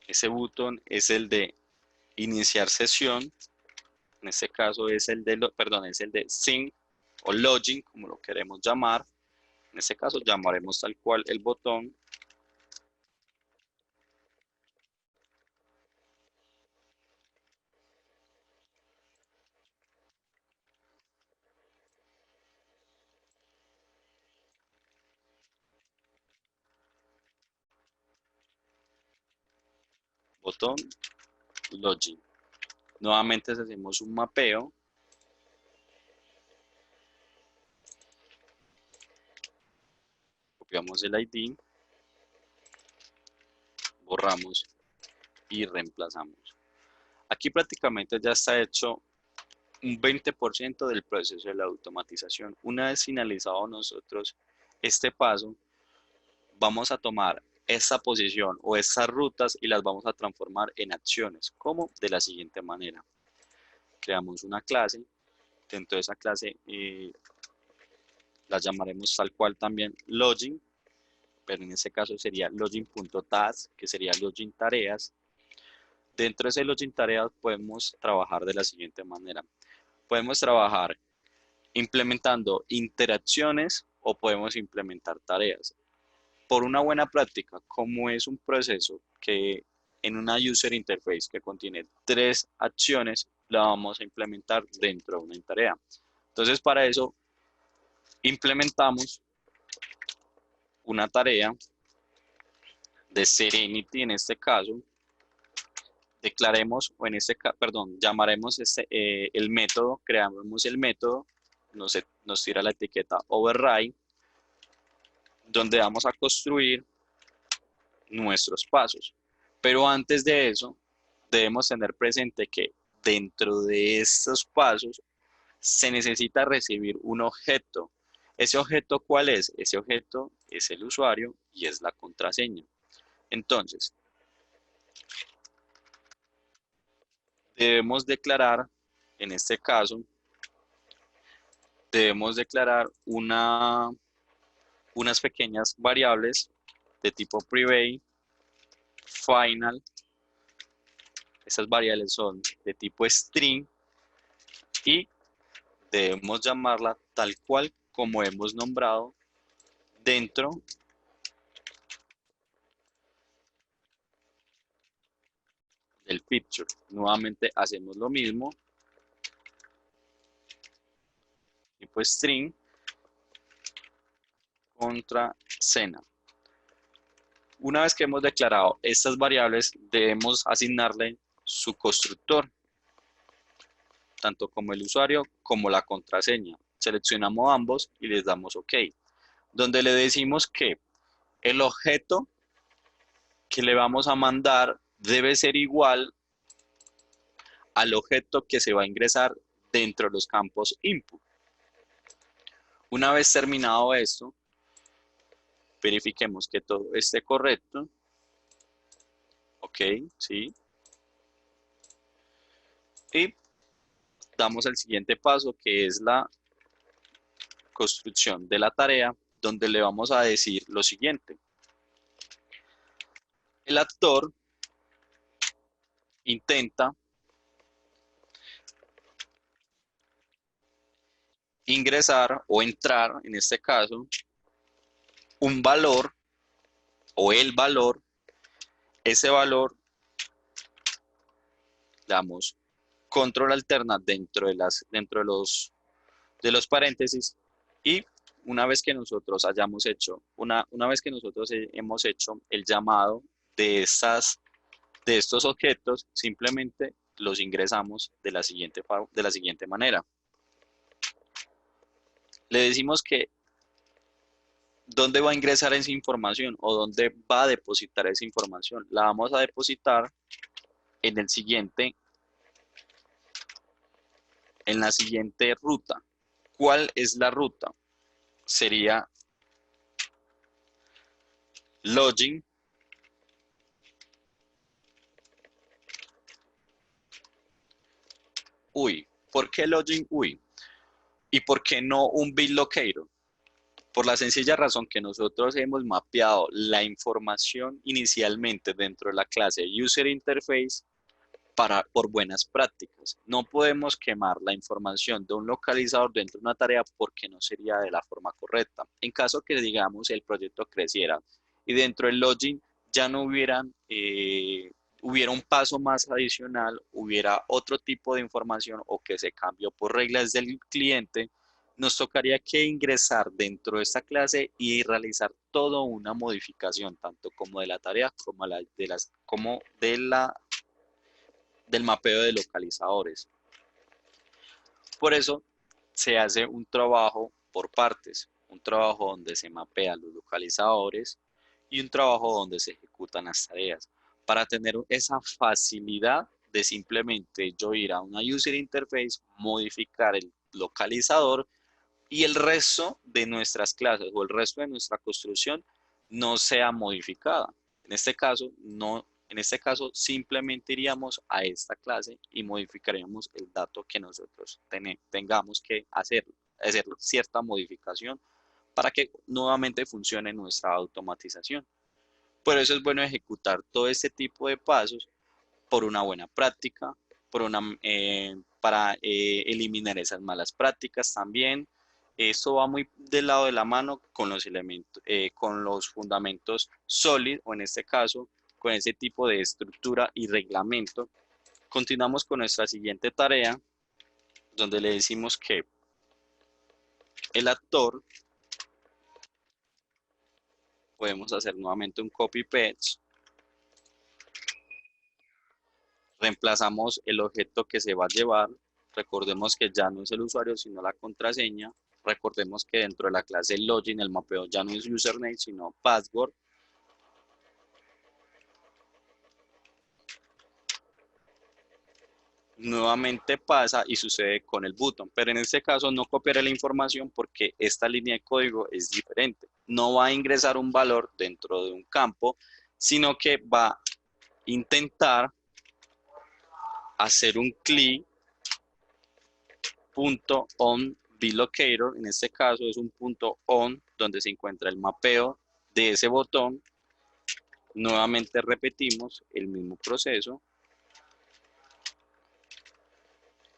Ese button es el de iniciar sesión, en este caso es el de, es el de sync o login, como lo queremos llamar. En este caso llamaremos tal cual el botón login. Nuevamente hacemos un mapeo. Copiamos el ID, borramos y reemplazamos. Aquí prácticamente ya está hecho un 20% del proceso de la automatización. Una vez finalizado nosotros este paso, vamos a tomar esta posición o estas rutas y las vamos a transformar en acciones, como de la siguiente manera. Creamos una clase, dentro de esa clase la llamaremos tal cual también login, pero en este caso sería login.task, que sería login tareas. Dentro de ese login tareas podemos trabajar de la siguiente manera. Podemos trabajar implementando interacciones o podemos implementar tareas. Por una buena práctica, como es un proceso que en una user interface que contiene 3 acciones, la vamos a implementar dentro de una tarea. Entonces, para eso implementamos una tarea de Serenity en este caso. Declaremos, o en este caso, perdón, llamaremos el método, creamos el método, nos tira la etiqueta override, donde vamos a construir nuestros pasos. Pero antes de eso, debemos tener presente que dentro de estos pasos se necesita recibir un objeto. ¿Ese objeto cuál es? Ese objeto es el usuario y es la contraseña. Entonces, debemos declarar, en este caso, debemos declarar unas pequeñas variables de tipo private, final. Esas variables son de tipo string y debemos llamarla tal cual como hemos nombrado dentro del picture. Nuevamente hacemos lo mismo, tipo string contra cena. Una vez que hemos declarado estas variables, debemos asignarle su constructor, tanto como el usuario como la contraseña. Seleccionamos ambos y les damos OK, donde le decimos que el objeto que le vamos a mandar debe ser igual al objeto que se va a ingresar dentro de los campos input. Una vez terminado esto, verifiquemos que todo esté correcto. OK, sí. Y damos el siguiente paso, que es la construcción de la tarea, donde le vamos a decir lo siguiente. El actor intenta ingresar o entrar, en este caso, un valor o el valor. Ese valor le damos control alterna dentro de los paréntesis, y una vez que nosotros hayamos hecho, una vez que nosotros hemos hecho el llamado de estos objetos, simplemente los ingresamos de la siguiente manera. Le decimos que dónde va a ingresar esa información o dónde va a depositar esa información. La vamos a depositar en la siguiente ruta. ¿Cuál es la ruta? Sería login UI. ¿Por qué login UI? ¿Y por qué no un BitLocator? Por la sencilla razón que nosotros hemos mapeado la información inicialmente dentro de la clase User Interface por buenas prácticas. No podemos quemar la información de un localizador dentro de una tarea porque no sería de la forma correcta. En caso que, digamos, el proyecto creciera y dentro del login ya no hubiera un paso más adicional, hubiera otro tipo de información o que se cambió por reglas del cliente, nos tocaría que ingresar dentro de esta clase y realizar toda una modificación, tanto como de la tarea como del mapeo de localizadores. Por eso se hace un trabajo por partes, un trabajo donde se mapean los localizadores y un trabajo donde se ejecutan las tareas, para tener esa facilidad de simplemente yo ir a una user interface, modificar el localizador y el resto de nuestras clases o el resto de nuestra construcción no sea modificada. En este caso simplemente iríamos a esta clase y modificaríamos el dato que nosotros tengamos que hacer cierta modificación para que nuevamente funcione nuestra automatización. Por eso es bueno ejecutar todo este tipo de pasos por una buena práctica, para eliminar esas malas prácticas también. Esto va muy del lado de la mano con los elementos, con los fundamentos sólidos, o en este caso, con ese tipo de estructura y reglamento. Continuamos con nuestra siguiente tarea, donde le decimos que el actor, podemos hacer nuevamente un copy-paste, reemplazamos el objeto que se va a llevar, recordemos que ya no es el usuario sino la contraseña, recordemos que dentro de la clase login el mapeo ya no es username sino password. Nuevamente pasa y sucede con el button, pero en este caso no copiaré la información porque esta línea de código es diferente. No va a ingresar un valor dentro de un campo, sino que va a intentar hacer un clic punto on vLocator, en este caso es un punto on donde se encuentra el mapeo de ese botón. Nuevamente repetimos el mismo proceso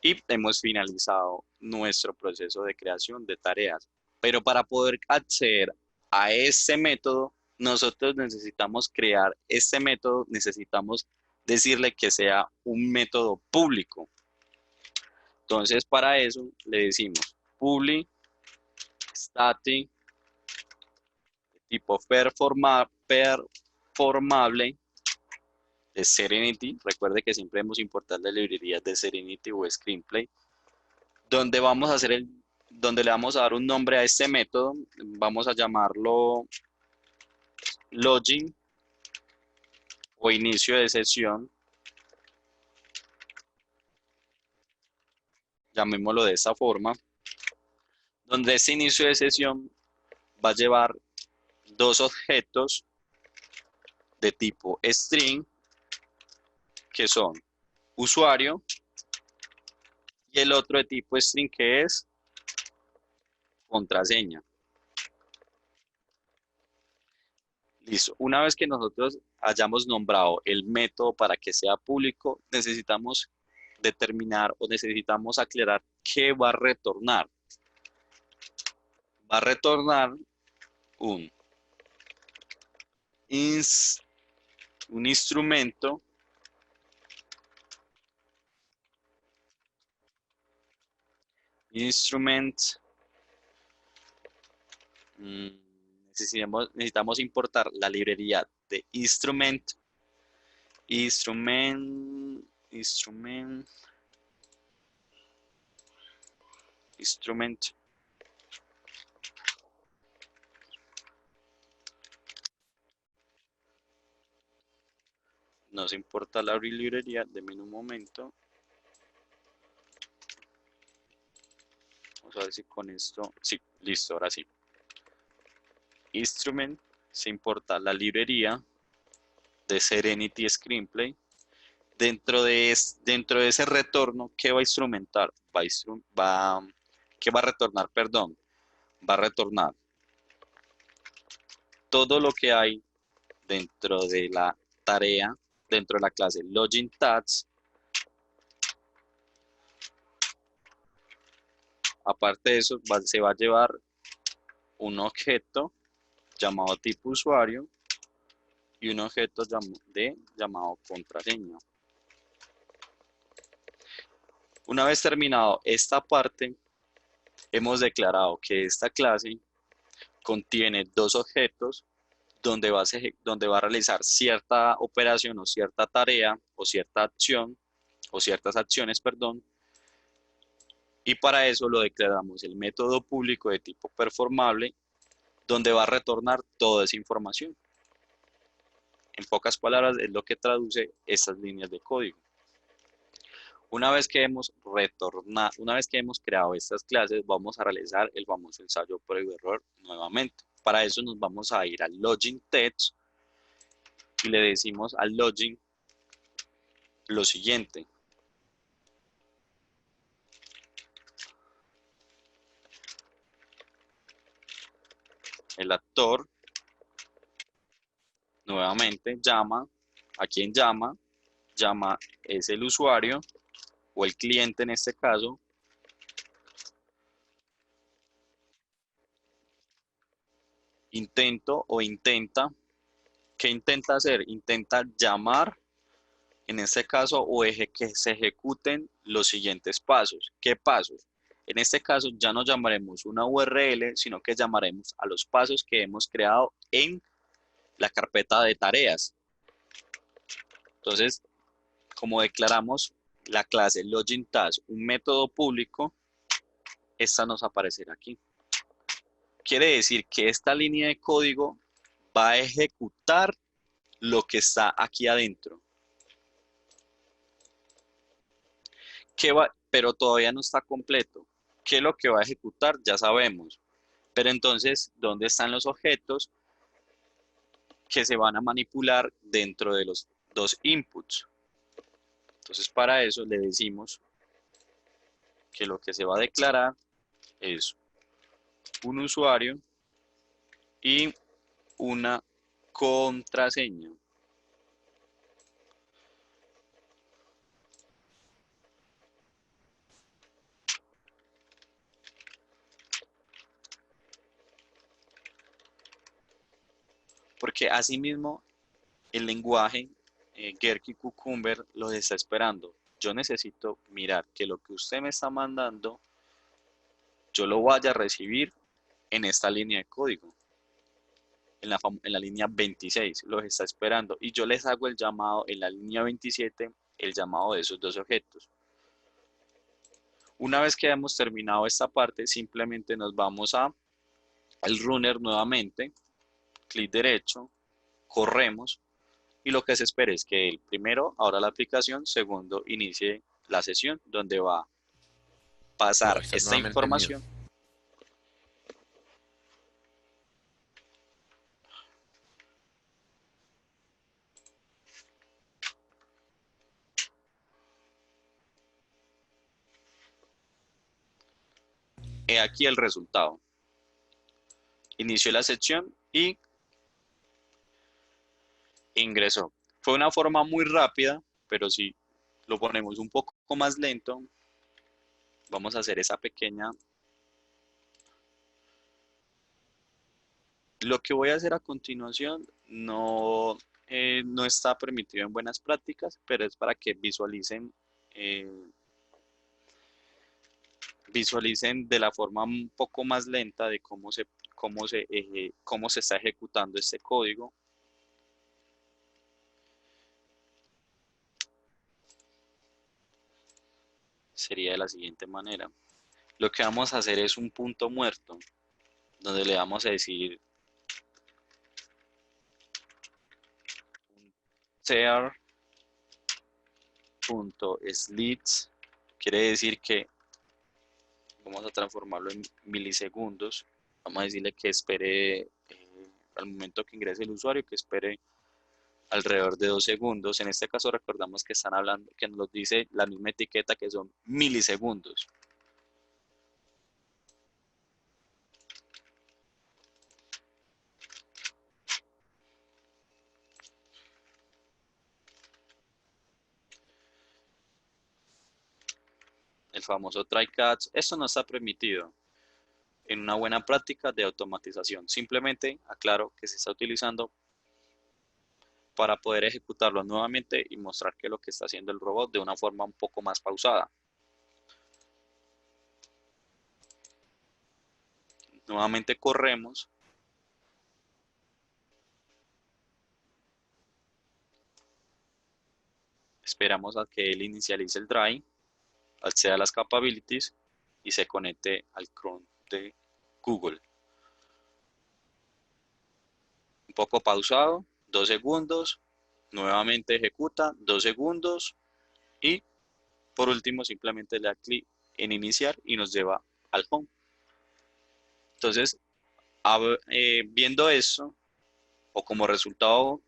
y hemos finalizado nuestro proceso de creación de tareas. Pero para poder acceder a este método, nosotros necesitamos crear este método, necesitamos decirle que sea un método público. Entonces, para eso le decimos public static tipo performable de Serenity. Recuerde que siempre hemos importado las librerías de Serenity o Screenplay, donde donde le vamos a dar un nombre a este método. Vamos a llamarlo login o inicio de sesión. Llamémoslo de esta forma, donde este inicio de sesión va a llevar dos objetos de tipo string, que son usuario, y el otro de tipo string que es contraseña. Listo. Una vez que nosotros hayamos nombrado el método para que sea público, necesitamos determinar o necesitamos aclarar qué va a retornar. Va a retornar un instrumento necesitamos importar la librería de instrument nos importa la librería, denme un momento. Vamos a ver si con esto, sí, listo, ahora sí. Instrument, se importa la librería de Serenity Screenplay. Dentro de ese retorno, ¿qué va a instrumentar? ¿Qué va a retornar? Perdón, va a retornar todo lo que hay dentro de la tarea, dentro de la clase Login Tags. Aparte de eso, se va a llevar un objeto llamado tipo usuario y un objeto llamado contraseña. Una vez terminado esta parte, hemos declarado que esta clase contiene dos objetos donde va a realizar cierta operación o cierta tarea o cierta acción o ciertas acciones, perdón. Y para eso lo declaramos el método público de tipo performable, donde va a retornar toda esa información. En pocas palabras, es lo que traduce estas líneas de código. Una vez que hemos creado estas clases, vamos a realizar el famoso ensayo prueba y error nuevamente. Para eso nos vamos a ir al login text y le decimos al login lo siguiente. El actor nuevamente llama. ¿A quién llama? Llama es el usuario o el cliente en este caso. Intento o intenta. ¿Qué intenta hacer? Intenta llamar, en este caso, o que se ejecuten los siguientes pasos. ¿Qué pasos? En este caso ya no llamaremos una URL, sino que llamaremos a los pasos que hemos creado en la carpeta de tareas. Entonces, como declaramos la clase LoginTask, un método público, esta nos aparecerá aquí. Quiere decir que esta línea de código va a ejecutar lo que está aquí adentro. Pero todavía no está completo. ¿Qué es lo que va a ejecutar? Ya sabemos. Pero entonces, ¿dónde están los objetos que se van a manipular dentro de los dos inputs? Entonces, para eso le decimos que lo que se va a declarar es un usuario y una contraseña. Porque asimismo el lenguaje Gherkin Cucumber los está esperando. Yo necesito mirar que lo que usted me está mandando, yo lo vaya a recibir en esta línea de código, en la línea 26, los está esperando. Y yo les hago el llamado en la línea 27, el llamado de esos dos objetos. Una vez que hayamos terminado esta parte, simplemente nos vamos al runner nuevamente, clic derecho, corremos, y lo que se espera es que el primero abra la aplicación, segundo inicie la sesión donde va a No, pasar estás esta nuevamente en mute. información. He aquí el resultado. Inició la sesión y ingresó. Fue una forma muy rápida, pero si lo ponemos un poco más lento, vamos a hacer esa pequeña. Lo que voy a hacer a continuación no está permitido en buenas prácticas, pero es para que eh, visualicen de la forma un poco más lenta de cómo se está ejecutando este código. Sería de la siguiente manera. Lo que vamos a hacer es un punto muerto, donde le vamos a decir share.slits, quiere decir que vamos a transformarlo en milisegundos. Vamos a decirle que espere al momento que ingrese el usuario, que espere alrededor de 2 segundos. En este caso recordamos que están hablando, que nos dice la misma etiqueta que son milisegundos. El famoso try catch, esto no está permitido en una buena práctica de automatización. Simplemente aclaro que se está utilizando para poder ejecutarlo nuevamente y mostrar que lo que está haciendo el robot de una forma un poco más pausada. Nuevamente corremos. Esperamos a que él inicialice el drive, acceda a las capabilities y se conecte al Chrome de Google. Un poco pausado, 2 segundos, nuevamente ejecuta, 2 segundos y por último simplemente le da clic en iniciar y nos lleva al home. Entonces, viendo eso, o como resultado,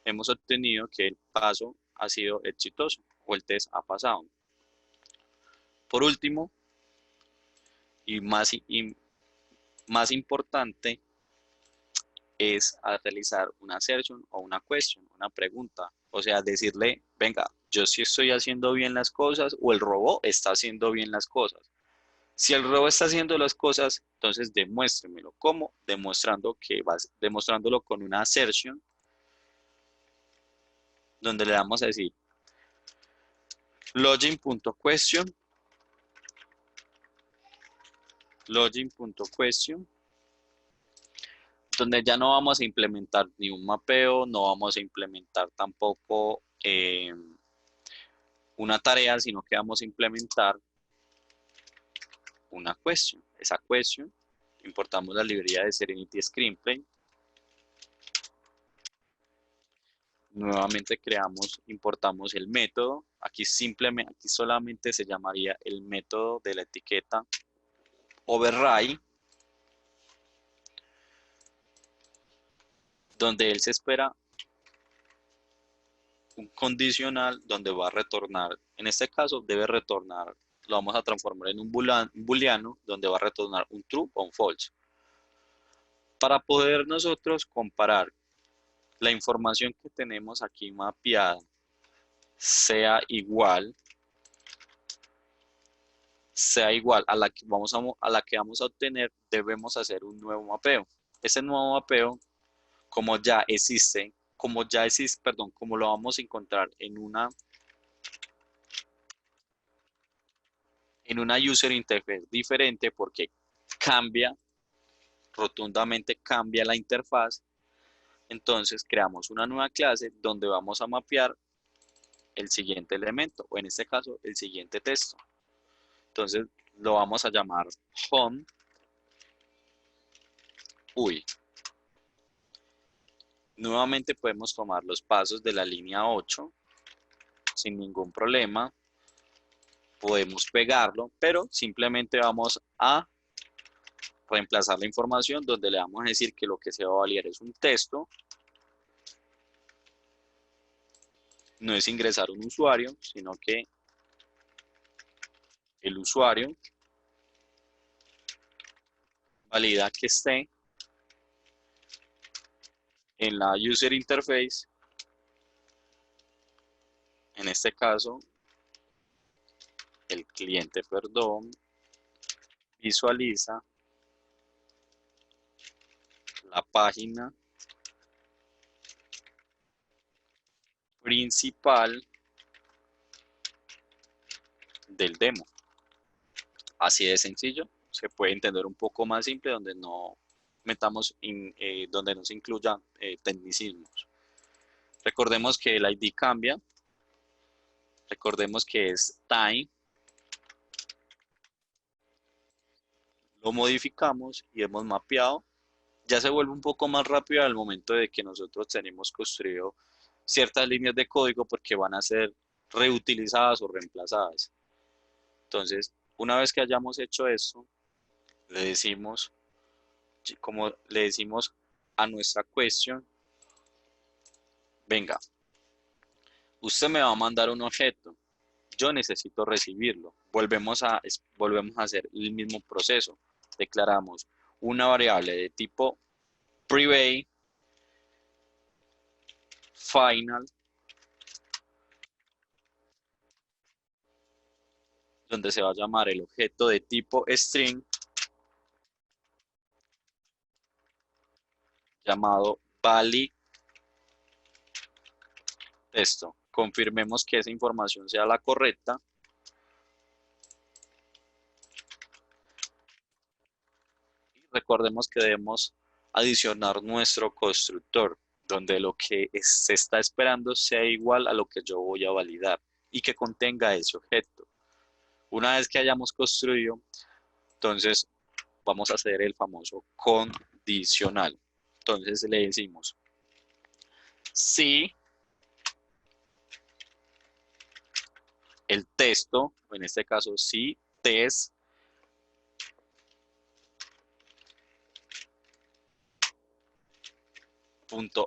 hemos obtenido que el paso ha sido exitoso o el test ha pasado. Por último, y más importante, es a realizar una assertion o una question, una pregunta. O sea, decirle, venga, yo sí estoy haciendo bien las cosas o el robot está haciendo bien las cosas. Si el robot está haciendo las cosas, entonces demuéstremelo. ¿Cómo? Demostrándolo con una assertion donde le vamos a decir login.question, login.question, donde ya no vamos a implementar ni un mapeo, no vamos a implementar tampoco una tarea, sino que vamos a implementar una question. Esa question, importamos la librería de Serenity Screenplay. Nuevamente importamos el método. Aquí solamente se llamaría el método de la etiqueta override, donde él se espera un condicional donde va a retornar, en este caso debe retornar, lo vamos a transformar en un booleano donde va a retornar un true o un false. Para poder nosotros comparar la información que tenemos aquí mapeada sea igual a la que vamos a obtener, debemos hacer un nuevo mapeo. Ese nuevo mapeo, como lo vamos a encontrar en una user interface diferente porque rotundamente cambia la interfaz. Entonces creamos una nueva clase donde vamos a mapear el siguiente elemento, o en este caso el siguiente texto. Entonces lo vamos a llamar home UI. Nuevamente podemos tomar los pasos de la línea 8 sin ningún problema. Podemos pegarlo, pero simplemente vamos a reemplazar la información donde le vamos a decir que lo que se va a validar es un texto, no es ingresar un usuario, sino que el usuario valida que esté en la user interface, en este caso el cliente, visualiza la página principal del demo. Así de sencillo, se puede entender un poco más simple donde no donde no se incluya tecnicismos. Recordemos que el ID cambia, recordemos que es time, lo modificamos y hemos mapeado. Ya se vuelve un poco más rápido al momento de que nosotros tenemos construido ciertas líneas de código porque van a ser reutilizadas o reemplazadas. Entonces, una vez que hayamos hecho esto, le decimos a nuestra question, venga, usted me va a mandar un objeto, yo necesito recibirlo. Volvemos a hacer el mismo proceso. Declaramos una variable de tipo private final, donde se va a llamar el objeto de tipo string llamado valid texto. Confirmemos que esa información sea la correcta. Recordemos que debemos adicionar nuestro constructor, donde lo que se está esperando sea igual a lo que yo voy a validar y que contenga ese objeto. Una vez que hayamos construido, entonces vamos a hacer el famoso condicional. Entonces le decimos, si el texto, en este caso si test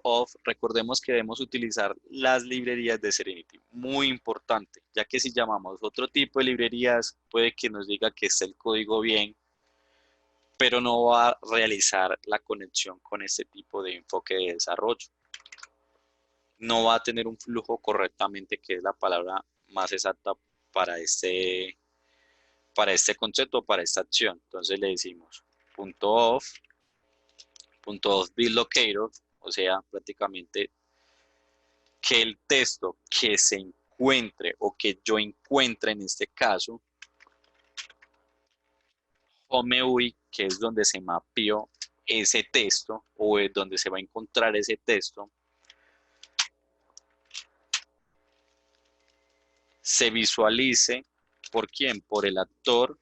.of, recordemos que debemos utilizar las librerías de Serenity, muy importante, ya que si llamamos otro tipo de librerías puede que nos diga que está el código bien pero no va a realizar la conexión con este tipo de enfoque de desarrollo. No va a tener un flujo correctamente, que es la palabra más exacta para este concepto, para esta acción. Entonces le decimos punto of build locator, o sea, prácticamente que el texto que se encuentre o que yo encuentre en este caso, HomeUI, que es donde se mapeó ese texto o es donde se va a encontrar ese texto, se visualice por quién, por el actor.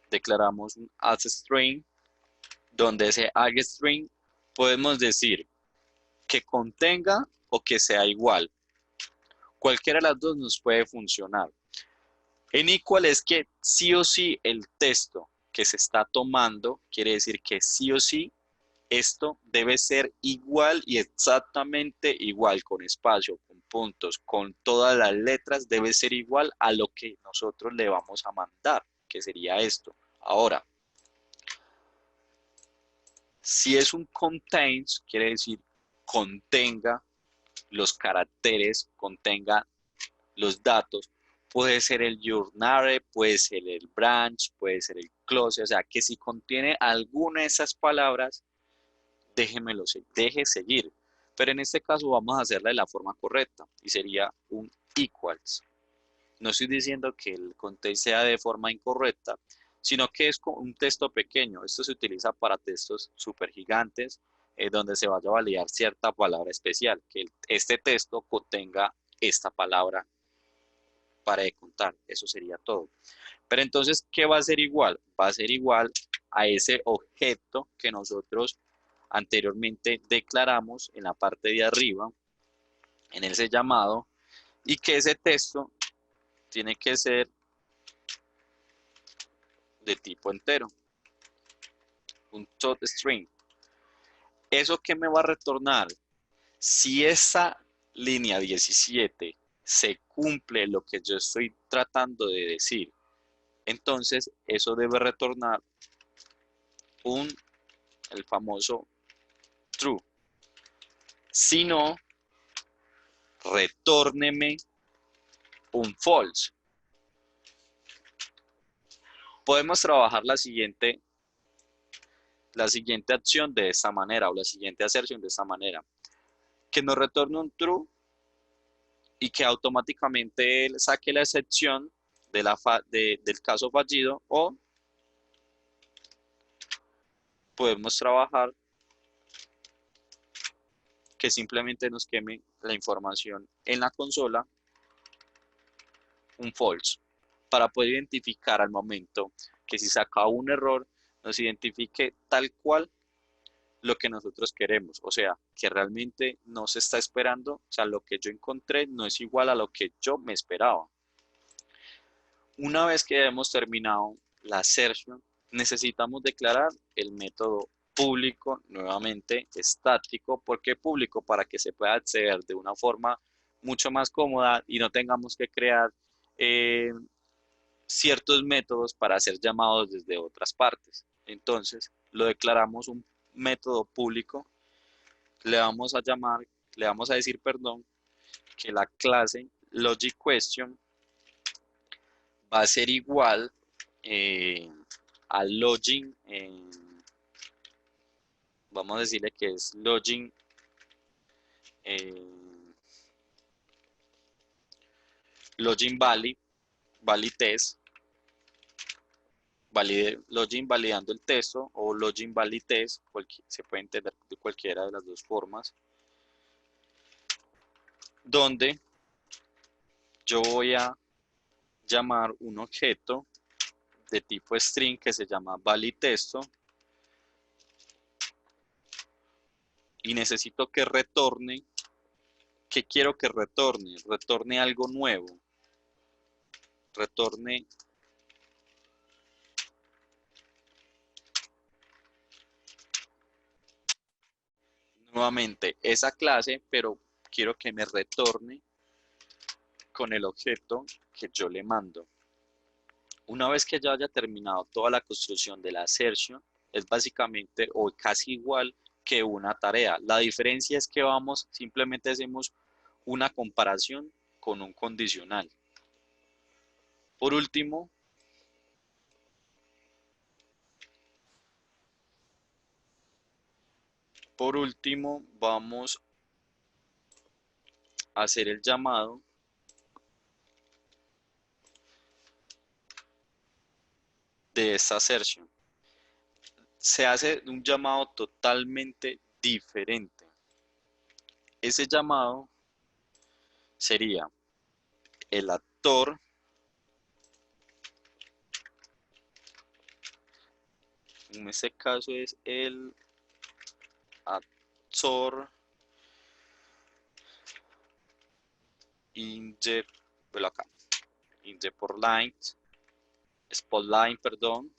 Declaramos un addString, donde ese addString podemos decir que contenga o que sea igual. Cualquiera de las dos nos puede funcionar. En equal es que sí o sí el texto que se está tomando quiere decir que sí o sí esto debe ser igual y exactamente igual, con espacio, con puntos, con todas las letras, debe ser igual a lo que nosotros le vamos a mandar, que sería esto. Ahora, si es un contains, quiere decir contenga los caracteres, contenga los datos. Puede ser el journal, puede ser el branch, puede ser el close, o sea que si contiene alguna de esas palabras, deje seguir. Pero en este caso vamos a hacerla de la forma correcta y sería un equals. No estoy diciendo que el context sea de forma incorrecta, sino que es un texto pequeño. Esto se utiliza para textos súper gigantes, donde se vaya a validar cierta palabra especial, que este texto contenga esta palabra para de contar. Eso sería todo. Pero entonces, ¿qué va a ser igual? Va a ser igual a ese objeto que nosotros anteriormente declaramos en la parte de arriba, en ese llamado, y que ese texto tiene que ser de tipo entero, un toString. ¿Eso qué me va a retornar? Si esa línea 17 se cumple lo que yo estoy tratando de decir, entonces eso debe retornar el famoso true. Si no, retórneme un false. Podemos trabajar la siguiente acción de esta manera, o la siguiente aserción de esta manera. Que nos retorne un true y que automáticamente él saque la excepción del caso fallido, o podemos trabajar que simplemente nos queme la información en la consola un false, para poder identificar al momento que si saca un error nos identifique tal cual lo que nosotros queremos, o sea, que realmente no se está esperando, o sea, lo que yo encontré no es igual a lo que yo me esperaba. Una vez que hemos terminado la assertion, necesitamos declarar el método público, nuevamente estático. ¿Por qué público? Para que se pueda acceder de una forma mucho más cómoda y no tengamos que crear ciertos métodos para hacer llamados desde otras partes. Entonces, lo declaramos un método público, le vamos a decir, perdón, que la clase LogicQuestion va a ser igual al login, vamos a decirle que es login, login valid test, login validando el texto, o login valid test, se puede entender de cualquiera de las dos formas, donde yo voy a llamar un objeto de tipo string que se llama valid texto, y necesito que retorne. ¿Qué quiero que retorne? Retorne algo nuevo. Retorne nuevamente esa clase, pero quiero que me retorne con el objeto que yo le mando. Una vez que ya haya terminado toda la construcción de la assertion, es básicamente o casi igual que una tarea. La diferencia es que simplemente hacemos una comparación con un condicional. Por último, vamos a hacer el llamado de esta assertion. Se hace un llamado totalmente diferente. Ese llamado sería el actor, en este caso es el actor inject, acá, inject por line, spotlight, perdón,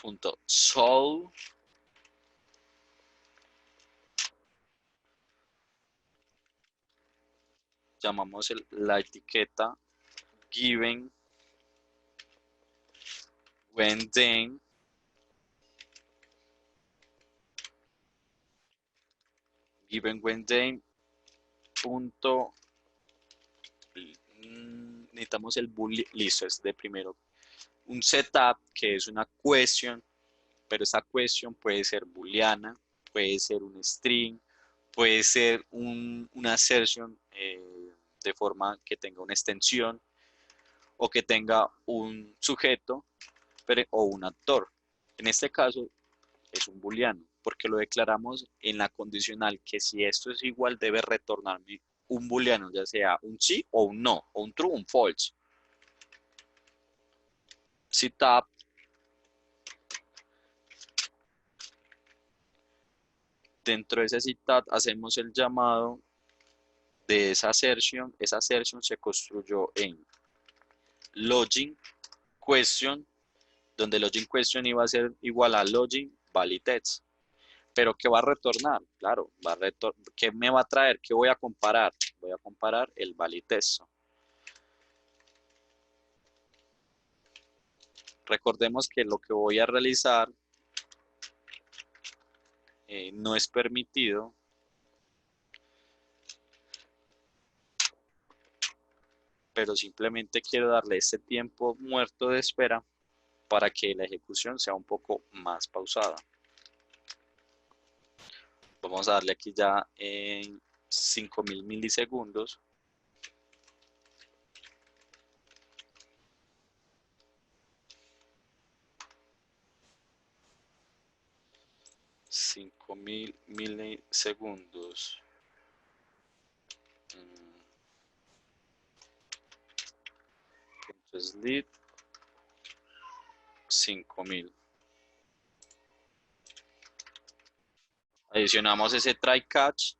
punto solve, llamamos la etiqueta given when then, punto, necesitamos el boolean, listo, es de primero, un setup que es una question, pero esa question puede ser booleana, puede ser un string, puede ser una assertion de forma que tenga una extensión o que tenga un sujeto o un actor. En este caso es un booleano, porque lo declaramos en la condicional que si esto es igual debe retornarme un booleano, ya sea un sí o un no, o un true o un false. Si tab dentro de ese citat hacemos el llamado de esa assertion se construyó en login question, donde login question iba a ser igual a login valid text. Pero ¿qué va a retornar? Claro, ¿qué me va a traer? ¿Qué voy a comparar? Voy a comparar el valid text. Recordemos que lo que voy a realizar no es permitido, pero simplemente quiero darle este tiempo muerto de espera para que la ejecución sea un poco más pausada. Vamos a darle aquí ya en 5000 milisegundos. $5,000 milisegundos. Sleep 5000. Adicionamos ese try catch.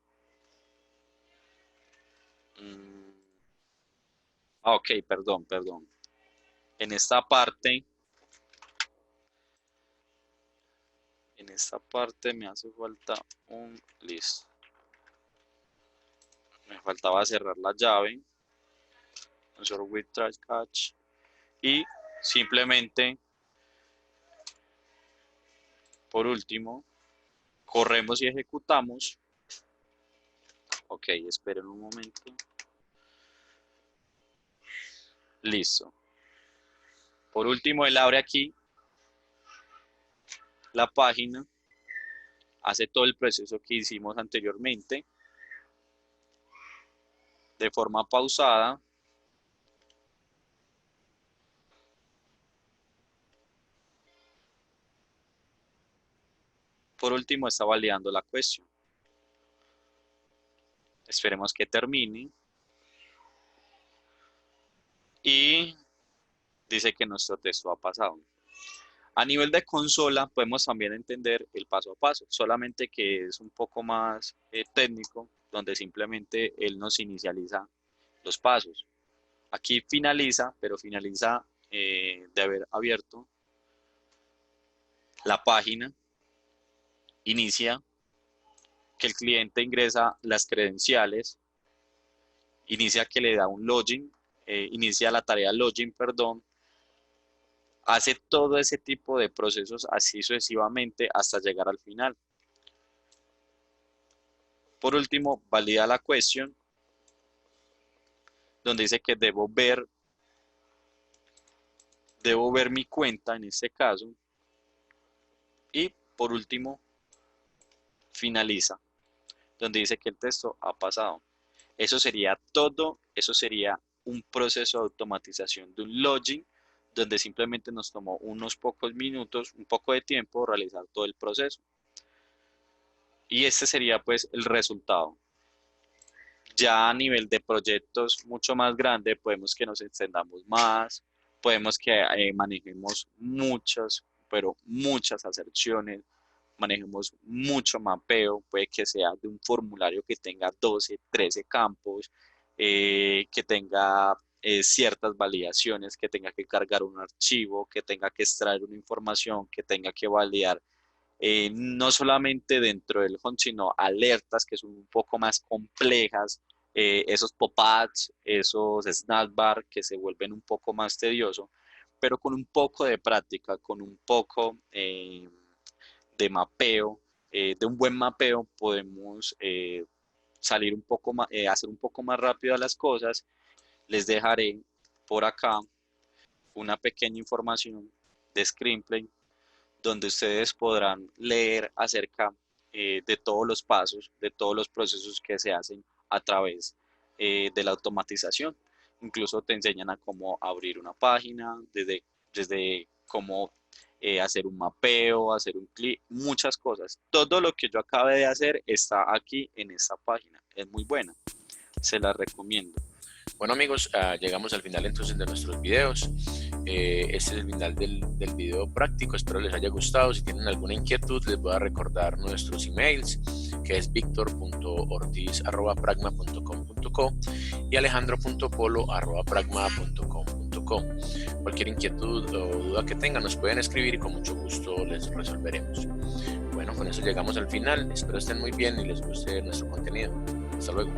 Ok, perdón. En esta parte me hace falta un list. Me faltaba cerrar la llave. Console with try catch. Y simplemente, por último, corremos y ejecutamos. Ok, esperen un momento. Listo. Por último, él abre aquí la página, hace todo el proceso que hicimos anteriormente de forma pausada. Por último, está validando la cuestión. Esperemos que termine. Y dice que nuestro texto ha pasado. A nivel de consola podemos también entender el paso a paso, solamente que es un poco más técnico, donde simplemente él nos inicializa los pasos. Aquí finaliza, pero finaliza de haber abierto la página, inicia, que el cliente ingresa las credenciales, inicia que le da un login, inicia la tarea login, perdón, hace todo ese tipo de procesos así sucesivamente hasta llegar al final. Por último, valida la question, donde dice que debo ver mi cuenta en este caso. Y por último, finaliza, donde dice que el texto ha pasado. Eso sería todo, eso sería un proceso de automatización de un login, donde simplemente nos tomó unos pocos minutos, un poco de tiempo realizar todo el proceso. Y este sería pues el resultado. Ya a nivel de proyectos mucho más grande, podemos que nos extendamos más, podemos que manejemos muchas, pero muchas aserciones, manejemos mucho mapeo, puede que sea de un formulario que tenga 12, 13 campos, que tenga ciertas validaciones, que tenga que cargar un archivo, que tenga que extraer una información, que tenga que validar no solamente dentro del home, sino alertas que son un poco más complejas, esos pop-ups, esos snapbar que se vuelven un poco más tediosos, pero con un poco de práctica, con un poco de mapeo, de un buen mapeo, podemos salir un poco más, hacer un poco más rápido las cosas. Les dejaré por acá una pequeña información de Screenplay donde ustedes podrán leer acerca de todos los pasos, de todos los procesos que se hacen a través de la automatización. Incluso te enseñan a cómo abrir una página, desde cómo hacer un mapeo, hacer un clic, muchas cosas. Todo lo que yo acabé de hacer está aquí en esta página. Es muy buena, se la recomiendo. Bueno amigos, llegamos al final entonces de nuestros videos. Este es el final del video práctico, espero les haya gustado. Si tienen alguna inquietud les voy a recordar nuestros emails, que es victor.ortiz@pragma.com.co y alejandro.polo@pragma.com.co. Cualquier inquietud o duda que tengan nos pueden escribir y con mucho gusto les resolveremos. Bueno, con eso llegamos al final, espero estén muy bien y les guste nuestro contenido. Hasta luego.